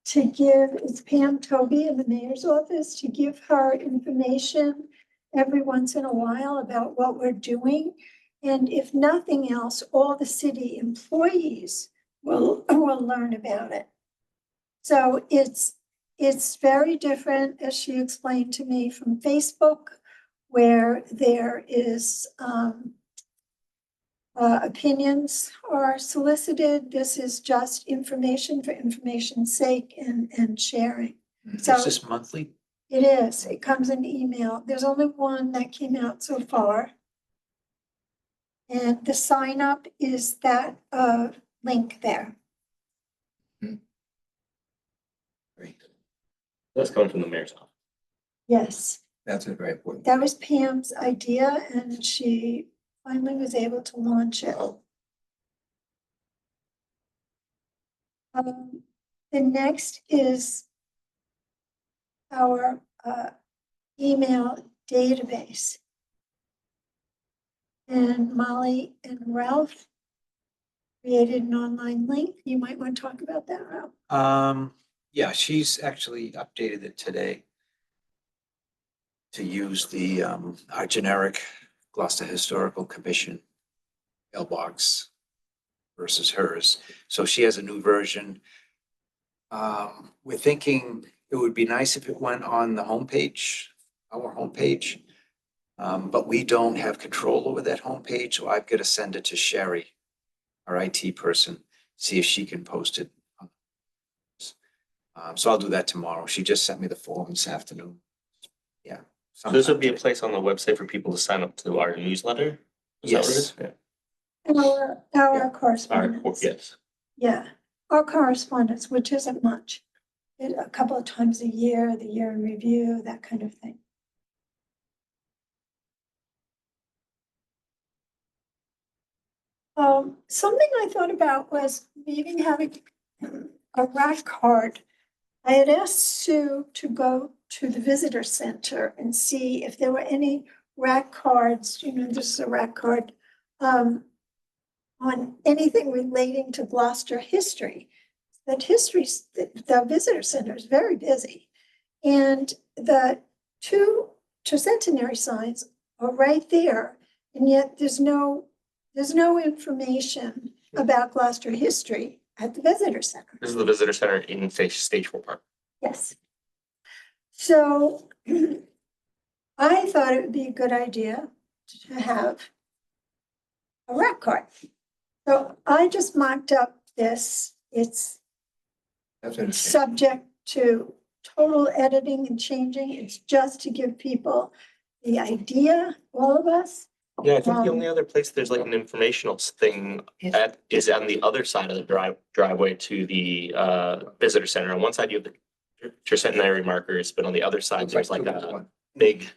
to give, it's Pam Toby in the mayor's office, to give her information every once in a while about what we're doing. And if nothing else, all the city employees will learn about it. So it's very different, as she explained to me, from Facebook, where there is opinions are solicited. This is just information for information's sake and sharing. So Is this monthly? it is, it comes in email. There's only one that came out so far. And the sign up is that link there. Great. That's coming from the mayor's office. Yes, That's a very important. that was Pam's idea and she finally was able to launch it. The next is our email database. And Molly and Ralph created an online link. You might want to talk about that, Ralph. Yeah, she's actually updated it today to use the, our generic Gloucester Historical Commission mailbox versus hers. So she has a new version. We're thinking it would be nice if it went on the homepage, our homepage. But we don't have control over that homepage, so I've got to send it to Sherry, our IT person, see if she can post it. So I'll do that tomorrow. She just sent me the form this afternoon. Yeah. So this would be a sometime place on the website for people to sign up to our newsletter? Is that what it is? Yes. Yeah. Our correspondence. Yes. Yeah, our correspondence, which isn't much. A couple of times a year, the year in review, that kind of thing. Something I thought about was maybe having a rack card. I had asked Sue to go to the visitor center and see if there were any rack cards, this is a rack card, on anything relating to Gloucester history. That history, the visitor center is very busy. And the two centenary signs are right there. And yet there's no information about Gloucester history at the visitor center. This is the visitor center in Stage 4 Park. Yes. So I thought it would be a good idea to have a rack card. So I just mocked up this. It's That's interesting. subject to total editing and changing. It's just to give people the idea, all of us. Yeah, I think the only other place there's like an informational thing is on the other side of the driveway to the visitor center. On one side, you have the tercentenary markers, but on the other side, Looks there's like two plus a one. big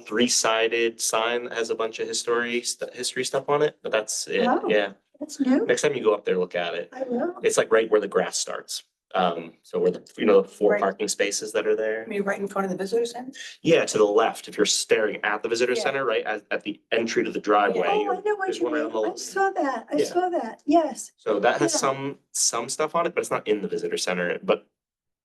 three-sided sign that has a bunch of history stuff on it, but that's it. Oh. Yeah. That's new. Next time you go up there, look at it. I will. It's like right where the grass starts. So where the four Right. parking spaces that are there. I mean, right in front of the visitor center? Yeah, to the left, if you're staring at the visitor Yeah. center, right at the entry to the driveway. Oh, I know what there's you one right mean. on the- I saw that. I Yeah. saw that. Yes. So that has Yeah. some stuff on it, but it's not in the visitor center. But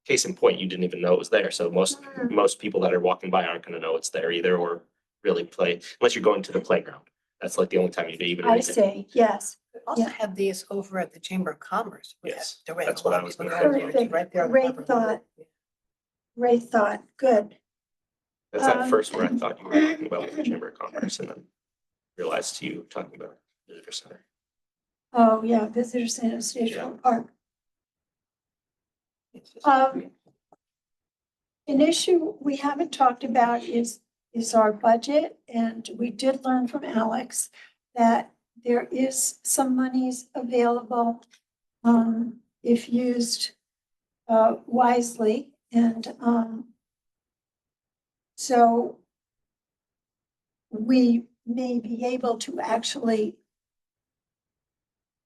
case in point, you didn't even know it was there. So Mm. most people that are walking by aren't gonna know it's there either or really play, unless you're going to the playground. That's like the only time you'd even. I read it. see. Yes. We also Yeah. have these over at the Chamber of Commerce. We have Yes, direct that's what I lines was when gonna you're say. there, it's right there on the Great harbor. thought. Great thought. Good. That's that first where I thought you were talking about the Chamber of Commerce and then realized you were talking about visitor center. Oh, yeah, visitor center, State Park. An issue we haven't talked about is our budget, and we did learn from Alex that there is some monies available if used wisely, and so we may be able to actually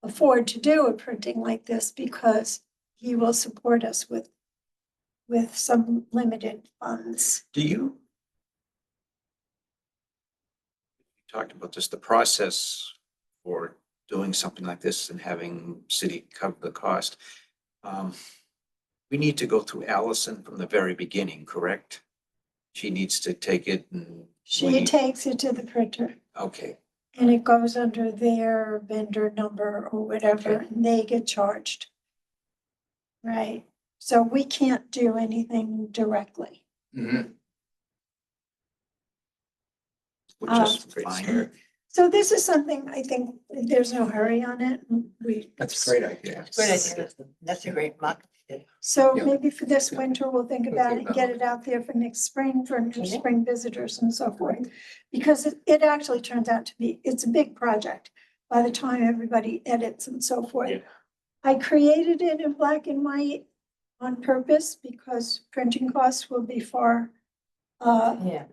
afford to do a printing like this because he will support us with some limited funds. Do you? You talked about just the process for doing something like this and having city cover the cost. We need to go through Allison from the very beginning, correct? She needs to take it and. She takes it to the printer Okay, and it goes under their vendor number or whatever, Okay. and they get charged. Right, so we can't do anything directly. Mhm. which is Great fine. start. So this is something, I think, there's no hurry on it. That's a great idea. Great idea. That's a great mock. So Yeah. maybe for this winter, we'll think We'll about think it and get about it out there for next spring, for new Yeah. spring visitors and so forth. Because it actually turns out to be, it's a big project by the time everybody edits and so forth. Yeah. I created it in black and white on purpose because printing costs will be far Yeah.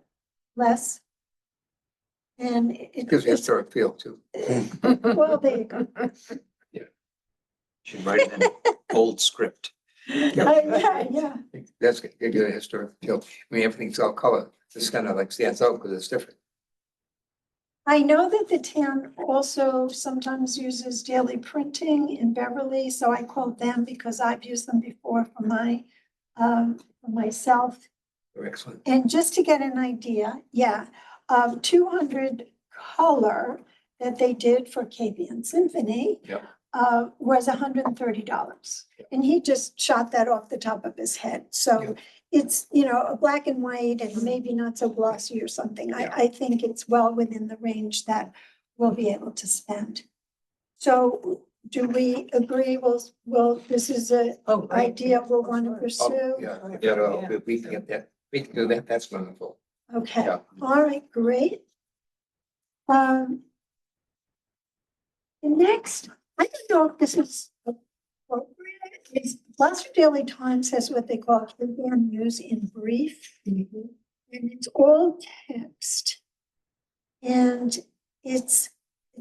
less. And it, Gives you a historic feel too. well, there you go. Should write it in bold script. Yeah. That's give you a historic feel. I mean, everything's all color. This kind of like stands out because it's different. I know that the town also sometimes uses daily printing in Beverly, so I quote them because I've used them before for for myself. They're excellent. And just to get an idea, 200 color that they did for Capian Symphony Yep. Was $130. And he just shot that off the top of his head. So Yeah. it's, a black and white and maybe not so glossy or something. Yeah. I think it's well within the range that we'll be able to spend. So do we agree? This is an Oh, great. idea we'll want to Oh, pursue? yeah, we can get that. We can do that. That's wonderful. Okay, Yeah. all right, great. The next, I don't know if this is appropriate, is Gloucester Daily Times has what they call Capian News in Brief. And it's all text. And it's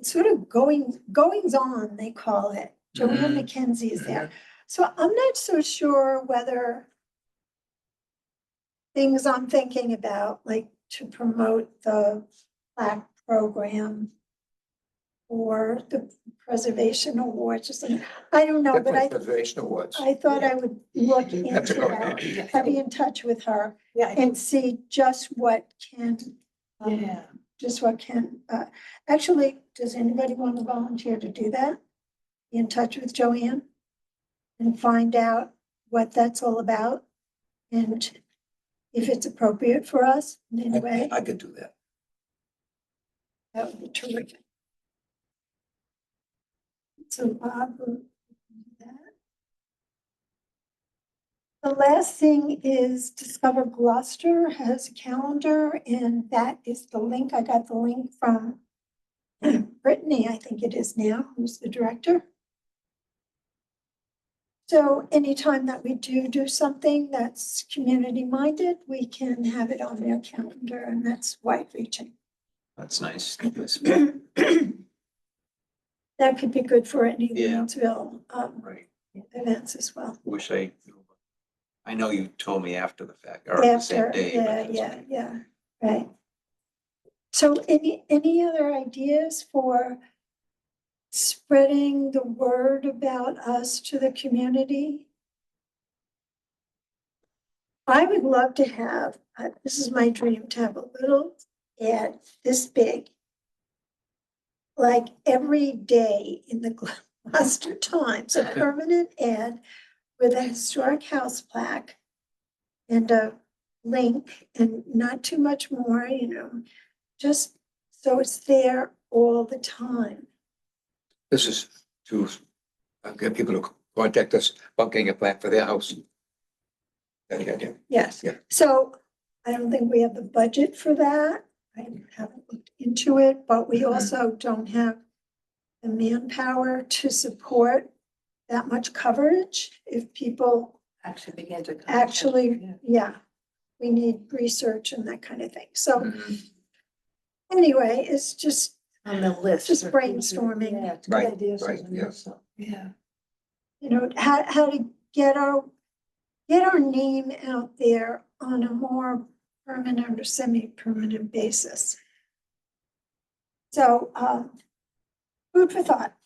sort of goings on, they call it. Joanne McKenzie is there. So I'm not so sure whether things I'm thinking about, like to promote the plaque program or the preservation awards or something. I don't know, but Definitely Preservation Awards. I thought I would look That's a into good that, idea. be in touch with her Yeah. and see just what can, Yeah. just what can, actually, does anybody want to volunteer to do that? Be in touch with Joanne and find out what that's all about and if it's appropriate for us in any way, I could do that. that would be terrific. So Bob will do that. The last thing is Discover Gloucester has a calendar, and that is the link. I got the link from Brittany, I think it is now, who's the director. So anytime that we do something that's community minded, we can have it on their calendar, and that's wide reaching. That's nice. That could be good for any Yeah. Leadsville Right. events as well. Wish I know you told me after the fact, or the same After, day. but that's yeah, right. So any other ideas for spreading the word about us to the community? I would love to have, this is my dream, to have a little ad this big, like every day in the Gloucester Times, a permanent ad with a historic house plaque and a link and not too much more, just so it's there all the time. This is to get people to contact us about getting a plan for their house. Yeah. Yes. Yeah. So I don't think we have the budget for that. I haven't looked into it, but we also don't have the manpower to support that much coverage. If people Actually begin to. actually, yeah, we need research and that kind of thing. So Mhm. anyway, it's just, On the list. Just for future- brainstorming. Yeah, it's Right, good ideas. right, Susan, yeah. so, Yeah. how to get our name out there on a more permanent or semi-permanent basis. So, food for thought.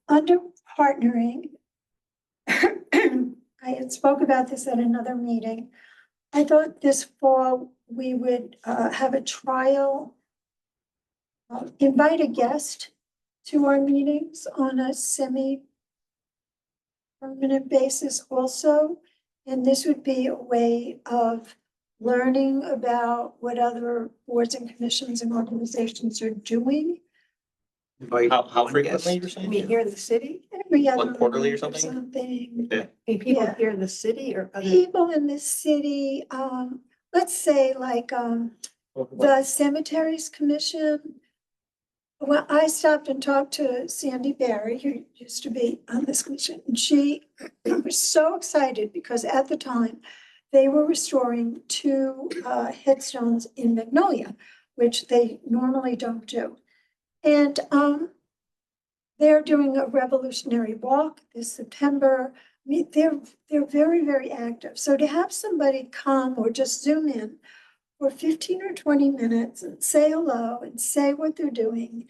Under partnering, I had spoke about this at another meeting. I thought this fall we would have a trial, invite a guest to our meetings on a semi-permanent basis also. And this would be a way of learning about what other boards and commissions and organizations are doing Invite How one frequently guest. you're I mean, saying? here in the city, every other Like quarterly or month something? something. I people Yeah. here in the city or other. People in the city, let's say like, the Cemeteries Commission. Well, I stopped and talked to Sandy Barry, who used to be on this commission, and she was so excited because at the time they were restoring two headstones in Magnolia, which they normally don't do. And they're doing a revolutionary walk this September. I mean, they're very, very active. So to have somebody come or just zoom in for 15 or 20 minutes and say hello and say what they're doing,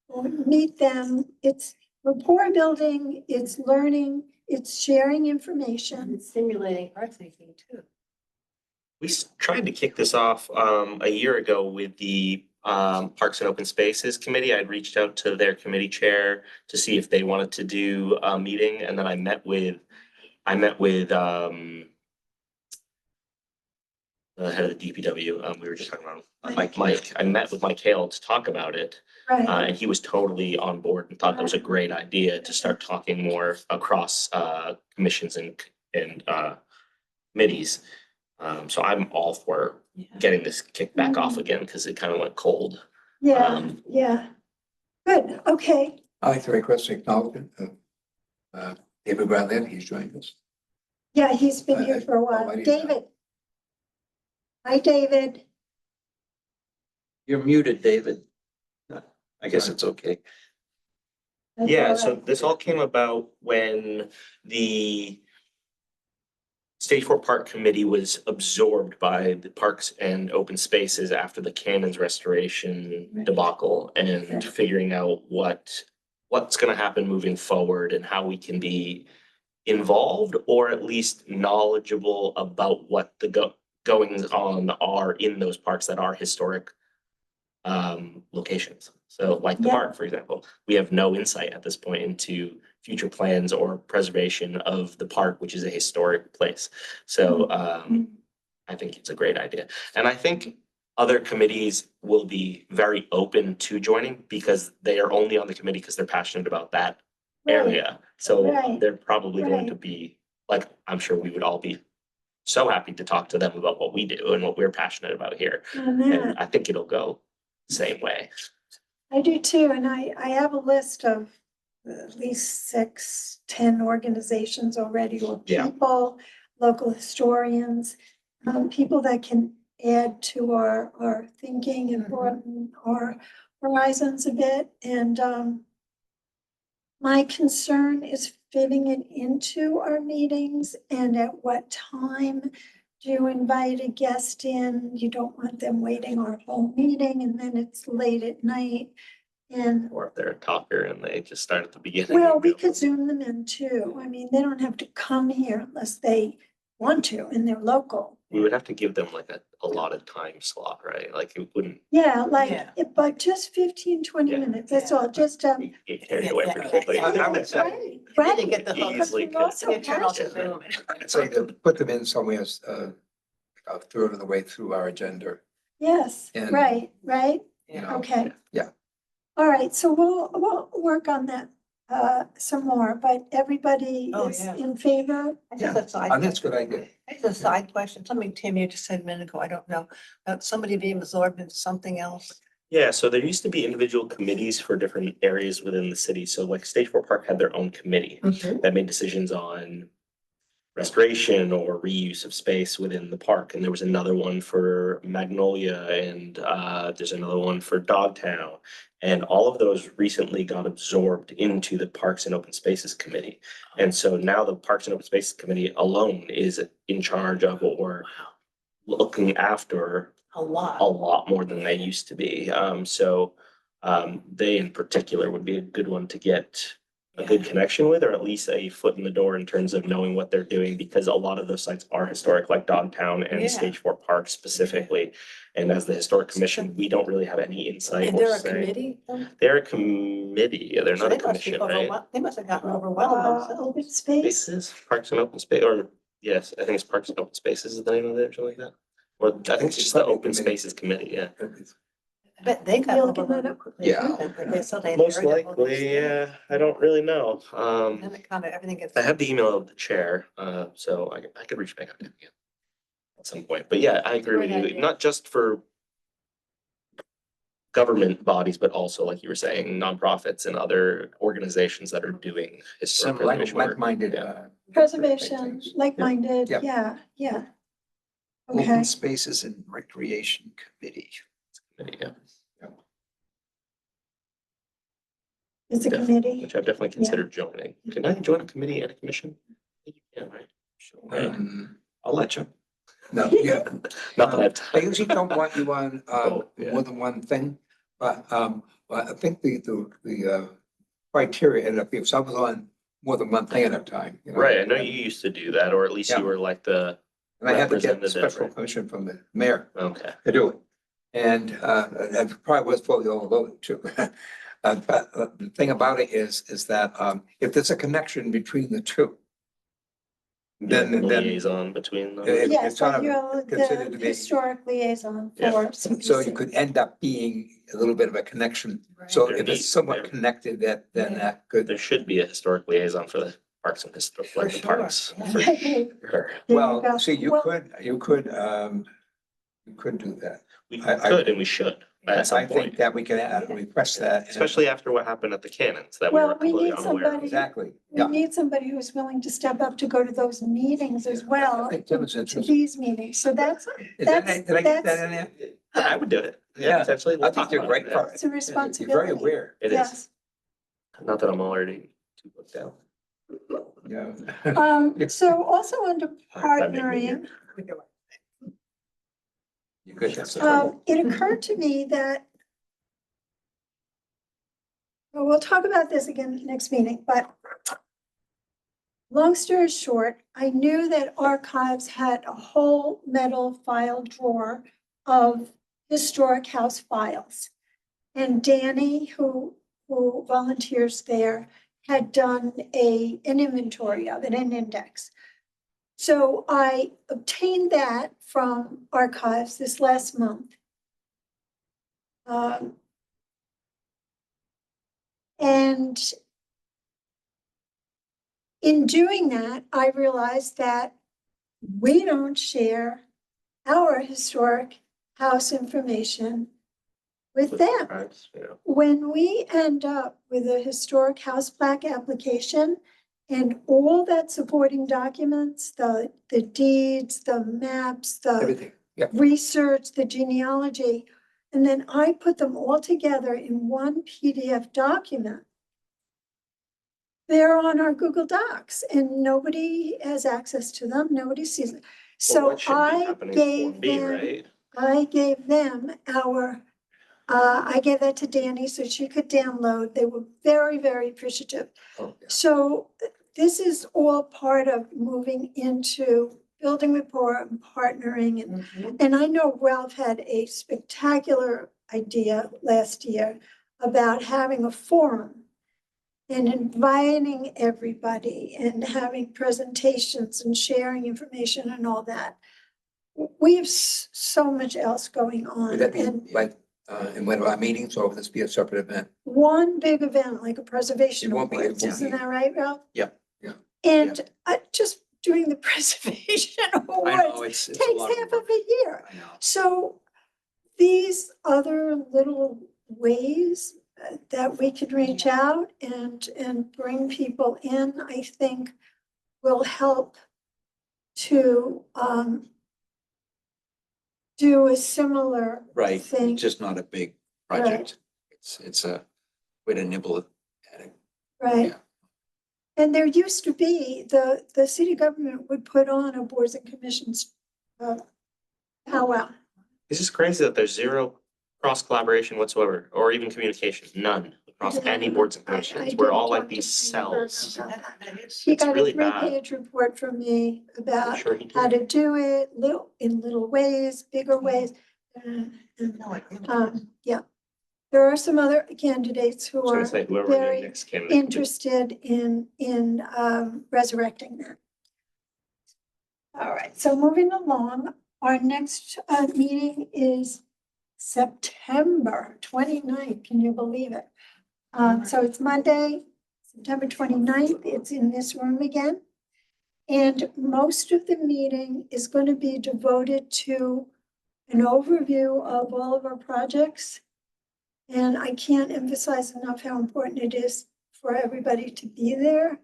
or meet them, it's rapport building, it's learning, it's sharing information. And stimulating our thinking too. We tried to kick this off a year ago with the Parks and Open Spaces Committee. I'd reached out to their committee chair to see if they wanted to do a meeting, and then I met with the head of the DPW. We were just talking about Mike. I met with Mike Hale to talk about it, Right, and he was totally on board and thought that was a great idea to start talking more across commissions and committees. So I'm all for getting this kicked back off again because it kind of went cold. yeah, yeah. Good, okay. I'd like to request acknowledgement of David Bradley, he's joined us. Yeah, he's been here for a while. Alrighty. David. Hi, David. You're muted, David. I guess it's okay. That's Yeah, all so right. this all came about when the Stage 4 Park Committee was absorbed by the Parks and Open Spaces after the Cannons restoration Right. debacle Right. and figuring out what's gonna happen moving forward and how we can be involved or at least knowledgeable about what the goings on are in those parks that are historic locations. So like the Yeah. park, for example, we have no insight at this point into future plans or preservation of the park, which is a historic place. So I think it's a great idea. And I think other committees will be very open to joining because they are only on the committee because they're passionate about that Right. area. So Right. they're probably going Right. to be, like, I'm sure we would all be so happy to talk to them about what we do and what we're passionate about here. On And that, I think it'll go the same way. I do too, and I have a list of at least 6, 10 organizations already, or Yeah. people, local historians, people that can add to our thinking and broaden our horizons a bit. And my concern is fitting it into our meetings and at what time do you invite a guest in? You don't want them waiting our whole meeting and then it's late at night. And, Or if they're a talker and they just start at the beginning. well, and we go. could Zoom them in too. I mean, they don't have to come here unless they want to and they're local. We would have to give them like a allotted time slot, right? Like it wouldn't Yeah, like, Yeah. but just 15, 20 Yeah. minutes, that's Yeah. all, just, get carried away Yeah, pretty yeah, quickly. yeah. I would say, right, They didn't get the hook. Easily But also They turn off the passionate. Zoom. I'd say to put them in somewhere, a third of the way through our agenda. Yes, And- right, right, You know, okay. Yeah. All right, so we'll work on that some more, but everybody Oh, is yeah. in favor? I just a side and that's question. what I did. I just a side question. Something Tim, you just said a minute ago, I don't know, about somebody being absorbed into something else. Yeah, so there used to be individual committees for different areas within the city. So like Stage Four Park had their own committee that made decisions on restoration or reuse of space within the park. And there was another one for Magnolia and there's another one for Dogtown. And all of those recently got absorbed into the Parks and Open Spaces Committee. And so now the Parks and Open Spaces Committee alone is in charge of or looking after A lot. a lot more than they used to be. They in particular would be a good one to get a good connection with, or at least a foot in the door in terms of knowing what they're doing, because a lot of those sites are historic, like Dogtown Yeah. and Stage Four Park specifically. And as the Historic Commission, we don't really have any insight And or they're a say. committee? They're a committee, they're So not a they must be commission, right? They must have gotten overwhelmed themselves. Open space, Spaces, Parks and Open Space, or yes, I think it's Parks and Open Spaces is the name of it, or something like that. Or I think it's just the Probably Open committee. Spaces Committee, yeah. I bet they got You're looking that overwhelmed up? quickly. Yeah. too, then, because so they Most inherited all these likely, yeah, things. I don't really know. Then it kind of, everything gets. I have the email of the chair, so I could reach back out to him again at some point. But yeah, I agree with Great you, idea. not just for government bodies, but also, like you were saying, nonprofits and other organizations that are doing historic Some preservation work. like-minded. Yeah. preservation, things. like-minded, Yeah. yeah, yeah. Okay, Open Spaces and Recreation Committee. Yeah, it's a Yeah. committee. which I've definitely considered joining. Can I join a committee and a commission? Yeah, right. Sure. Right. I'll let you. No, yeah. Not that I have I time. usually don't want you on, Oh, yeah. more than one thing, but, I think the criteria ended up being, so I was on more than one thing at a time. You know? Right, I know you used to do that, or at least Yeah. you were like the, And I had to get representative, special right? permission from the mayor okay. to do it. And, that probably was fully overloaded too. But the thing about it is that, if there's a connection between the two, then, Liaison between them. It- Yes, it's sort but of you're considered the to be- historic liaison Yeah. for so CPC. you could end up being a little bit of a connection. Right. So There if needs- it's somewhat there- connected, then Yeah. that could, There should be a historic liaison for the parks and historic, For like the sure, parks. yeah. For There sure. you well, go. see, you Well, could do that. We I- could and we should at some I think point, that we can request that. and- especially after what happened at the cannons that we Well, were we completely need unaware of. somebody- Exactly, We yeah. need somebody who's willing to step up to go to those meetings as well, I think Tim is to interested. these meetings. So that's, Is that, that's- did I get that that's- in there? I would do it. Yeah, Yeah, potentially. I We'll think talk you're about great it. for it's a You're very responsibility. aware, It is. Yes. Not that I'm already too booked out. yeah. So also under That made me partnering, We do it. You could, that's the trouble. it occurred to me that well, we'll talk about this again next meeting, but long story short, I knew that archives had a whole metal file drawer of historic house files. And Danny, who volunteers there, had done an inventory of it, an index. So I obtained that from archives this last month. And in doing that, I realized that we don't share our historic house information with them. Parks, yeah. When we end up with a historic house plaque application and all that supporting documents, the deeds, the maps, the Everything, yeah. research, the genealogy, and then I put them all together in one PDF document. They're on our Google Docs and nobody has access to them, nobody sees it. Well, So what should be I happening is Form gave B, them, right? I gave them our, I gave that to Danny so she could download. They were very, very appreciative. Oh, yeah. So this is all part of moving into building rapport and partnering. And I know Ralph had a spectacular idea last year about having a forum and inviting everybody and having presentations and sharing information and all that. We have so much else going on. Would that be And like, in one of our meetings, or would this be a separate event? one big event, like a preservation It won't be- it awards, won't isn't be- that right, Ralph? Yeah. Yeah. And just doing the preservation I know, awards it's a takes lot of half work. of a year. I know. So these other little ways that we could reach out and bring people in, I think will help to do a similar Right, thing. it's just not a big project. It's a way to nibble at it. Right. Yeah. And there used to be, the city government would put on a boards and commissions powwow. It's just crazy that there's zero cross collaboration whatsoever, or even communication, none across any boards and commissions. We're all like these cells. He It's got a really bad. 3-page report from me I'm about sure he how did. to do it, in little ways, bigger ways. Yeah. There are some other candidates I who was gonna are say whoever the very next candidate. could be. interested in resurrecting that. All right, so moving along, our next meeting is September 29th. Can you believe it? So it's Monday, September 29th. It's in this room again. And most of the meeting is going to be devoted to an overview of all of our projects. And I can't emphasize enough how important it is for everybody to be there.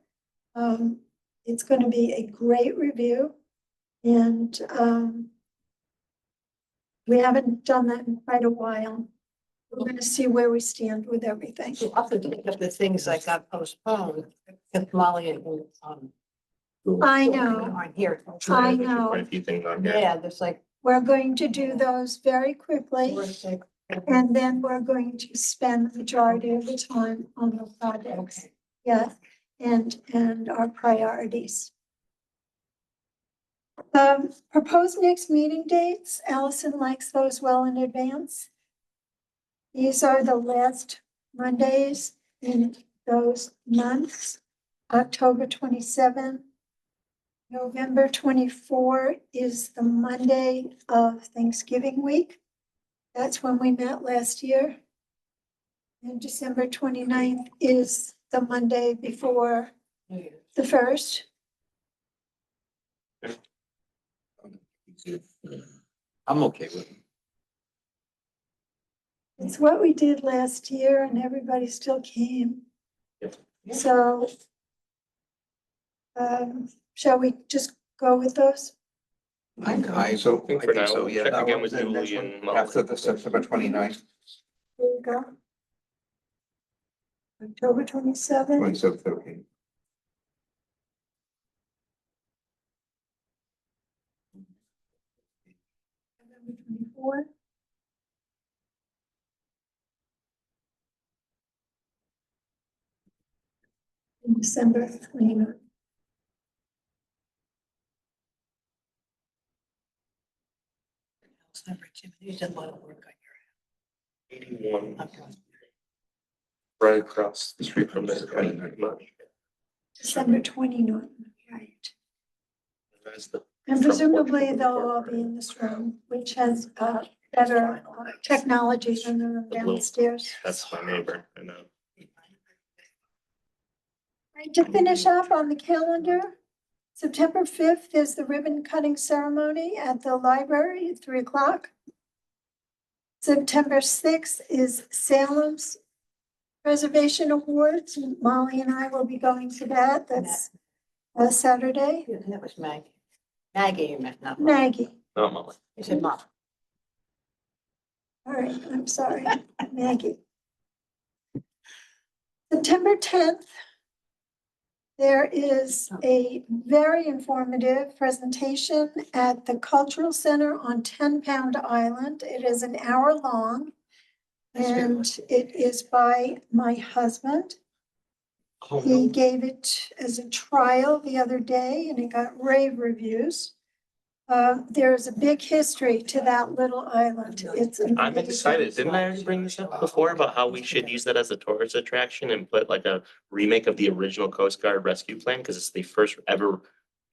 It's going to be a great review. And we haven't done that in quite a while. We're going to see where we stand with everything. Also, the things that got postponed, if Molly and, I know. aren't here. I There's know. Quite a few things on here. Yeah, there's like. We're going to do those very quickly. And then we're going to spend the majority of the time on the projects. Okay. Yes, and our priorities. Proposed next meeting dates, Allison likes those well in advance. These are the last Mondays in those months. October 27, November 24 is the Monday of Thanksgiving week. That's when we met last year. And December 29th is the Monday before the 1st. I'm okay with it. It's what we did last year and everybody still came. Yep. So shall we just go with those? I So, think I for think now, so, we'll yeah. check that again one, with then next Julie one, and after Molly. the September 29th, There you go. October 27th. 27th, okay. November 24. And December 29th. You did a lot of work on 81, your. right across the street from there. Pretty much. December 29th, right. That's the And front presumably porch of the they'll all park, be right? in this room, which has better technology than the room The blue. downstairs. That's my neighbor, I know. Right, to finish up on the calendar, September 5th is the ribbon cutting ceremony at the library at 3 o'clock. September 6th is Salem's Preservation Awards. Molly and I will be going to that. That's Saturday. That was Maggie. Maggie, you meant, not Molly. Maggie. Not Molly. You said Mom. All right, I'm sorry, Maggie. September 10th, there is a very informative presentation at the Cultural Center on 10 Pound Island. It is an hour long. And it is by my husband. He gave it as a trial the other day and it got rave reviews. There's a big history to that little island. It's I'm amazing. excited. Didn't I already bring this up before about how we should use that as a tourist attraction and put like a remake of the original Coast Guard rescue plan? Because it's the first ever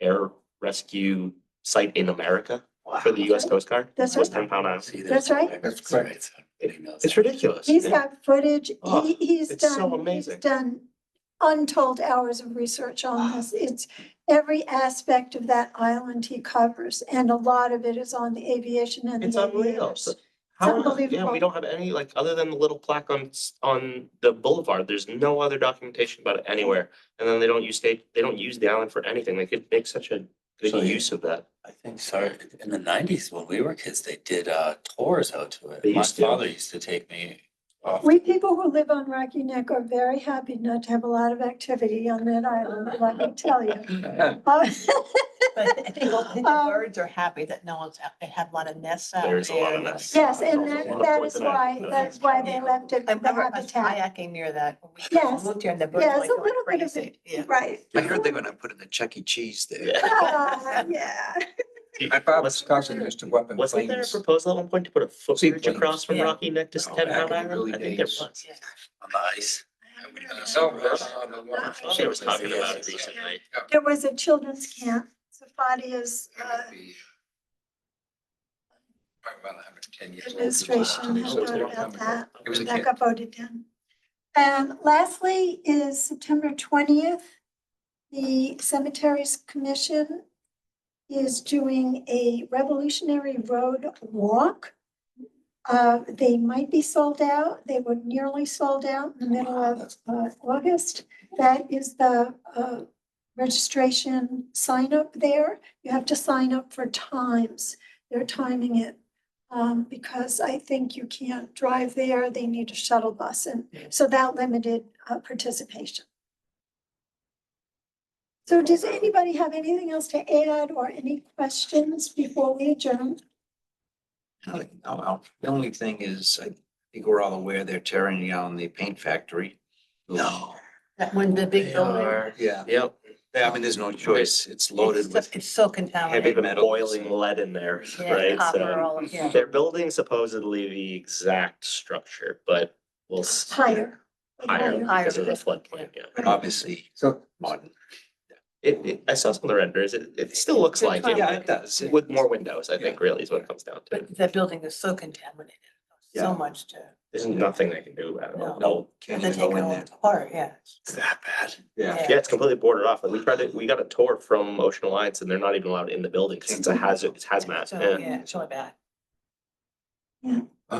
air rescue site in America for the US Coast Guard. That's Was right. 10 Pound Island. See, That's right. That's correct. It's ridiculous. He's Yeah. got footage. Oh, He's it's so done, he's amazing. done untold hours of research on this. It's every aspect of that island he covers, and a lot of it is on the aviation and It's the unreal. aviators. How, yeah, unbelievable. we don't have any, like, other than the little plaque on the boulevard, there's no other documentation about it anywhere. And then they don't use the island for anything. They could make such a good So, yeah. use of that. I think, sorry, in the nineties, when we were kids, they did tours out to it. They My used to. father used to take me off. We people who live on Rocky Neck are very happy not to have a lot of activity on that island, let me tell you. But I think the Um, birds are happy that no one's out, they have a lot of nests out there. There's a lot of nests. Yes, and There's a lot of that points is in that. why they left it, I the remember us habitat. kayaking near that. When we Yes. moved here and the birds Yes, were a going little bit of crazy. Yeah. Right. I heard they're gonna put in the Chuck E. Cheese there. Yeah. My father's cousin used to go up in Wasn't there a planes. proposal at one point to put a footbridge Seaplanes. across from Yeah. Rocky Neck to Oh, 10 back Pound in the Island? early I think there days. was. Yeah. On the ice. I thought there was talking about it recently. There was a children's camp, Safadia's administration thought about that. It was a That kid. got voted down. And lastly is September 20th. The Cemeteries Commission is doing a Revolutionary Road walk. They might be sold out. They were nearly sold out in the middle of August. That is the registration sign up there. You have to sign up for times. They're timing it. Because I think you can't drive there. They need a shuttle bus, and so that limited participation. So does anybody have anything else to add or any questions before we adjourn? No, the only thing is, I think we're all aware they're tearing down the paint factory. No. That one, the big They building. are, Yeah, yep, I mean, there's no choice. It's loaded with. It's so heavy contaminated. been metals. boiling lead in there, Yeah, right? copper, So all of- yeah. they're building supposedly the exact structure, but we'll. Higher. Higher Higher. because of the floodplain, yeah. Obviously So, modern. I saw some of the renders. It still looks like it. Yeah, it does. With more windows, I think really is what it comes down to. But that building is so contaminated, so Yeah. much to, There's nothing they can do about it. No. No, can't they even take go it in all there. apart, yeah. It's that bad. Yeah. Yeah, it's completely boarded off. Like we got a tour from Ocean Alliance and they're not even allowed in the building because it's a hazard, it's hazmat. So, Yeah. yeah, it's really bad.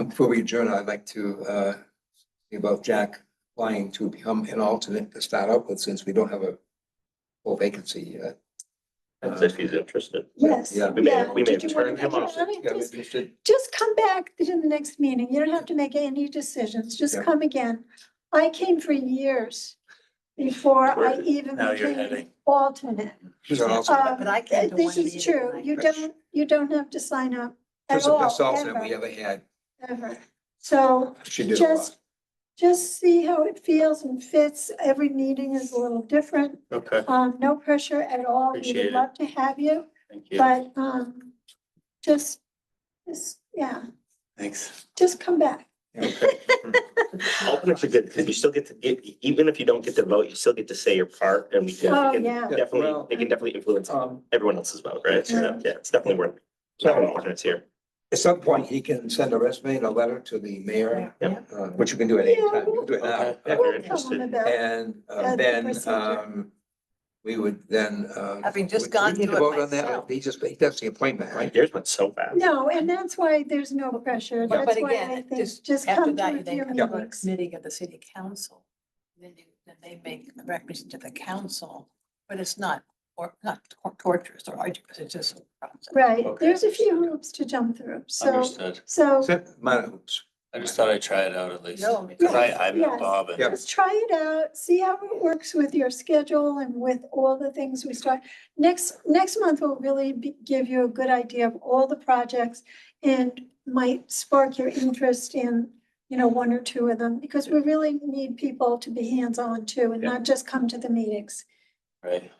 before we adjourn, I'd like to see about Jack applying to become an alternate to start out with, since we don't have a full vacancy yet. As if he's interested. Yes. Yeah. We may yeah. have- we may Did have you wanna turned him make off. it? Yeah, Just- we should. Just come back to the next meeting. You don't have to make any decisions. Just Yeah. come again. I came for years before I even Now you're became heading. alternate. She's an alternate. But I came to This one is meeting true. and You don't have to sign up She's at the all, best alternate we ever, ever had. ever. So She did a lot. just see how it feels and fits. Every meeting is a little different. Okay, No pressure at all. We Appreciate would it. love to have you, thank you. but, yeah, Thanks. just come back. Alternates are good because you still get to, even if you don't get to vote, you still get to say your part and we can Oh, we can yeah. definitely, Well, they can definitely influence Um, everyone else's vote, right? So yeah, it's definitely worth having alternates here. At some point, he can send a resume and a letter to the mayor, Yeah. which you can do at any time. You can do it now. Okay. Yeah, if you're We'll tell them interested. about And the then procedure. we would then. Having just we gone need to through it vote on that. myself. He does the appointment, right? Yours went so fast. No, and that's why there's no pressure. But That's why again, I think just after come that, to you then your come to a meetings. committee of the city council. Then they make a recommendation to the council, but it's not, or not torturous or arduous, it's just a process. Right, Okay. there's a few hoops to jump through, so, Understood. so Minor hoops. I just thought I'd try it out at least. No, Because I met Yes. Bob and Yeah. just try it out, see how it works with your schedule and with all the things we start. Next month will really give you a good idea of all the projects and might spark your interest in, one or two of them, because we really need people to be hands-on too and Yeah. not just come to the meetings. right.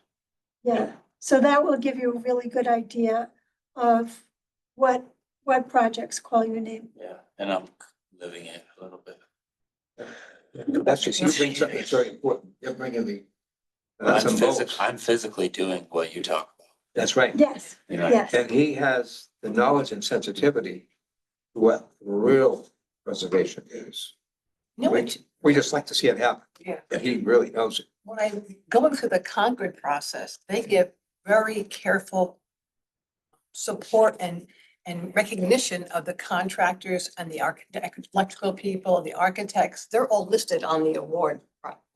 Yeah, so that will give you a really good idea of what projects call your name. Yeah, and I'm living it a little bit. That's just, you bring something that's very important. You're bringing the. I'm some bolts. I'm physically doing what you talk about. That's right. Yes, You know, yes. And he has the knowledge and sensitivity to what real preservation is. No, We just like to see it happen. Yeah. And he really knows it. when I, going through the Concord process, they give very careful support and recognition of the contractors and the electrical people, the architects. They're all listed on the award.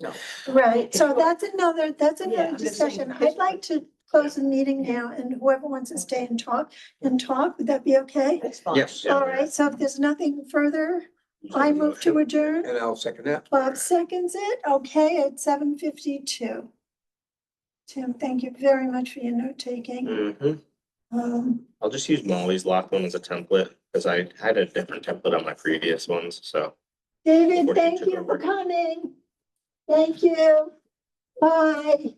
No, Right, so that's another Yeah, I'm discussion. just saying, I'd like to close the meeting now, and whoever wants to stay and talk, would that be okay? it's fine. Yes, All right, so if there's nothing further, I move to adjourn. and I'll second that. Bob seconds it, okay, at 7:52. Tim, thank you very much for your note taking. Mhm. Um, I'll just use Molly's lock one as a template, because I had a different template on my previous ones, so. David, Before you thank took you for over. coming. Thank you. Bye.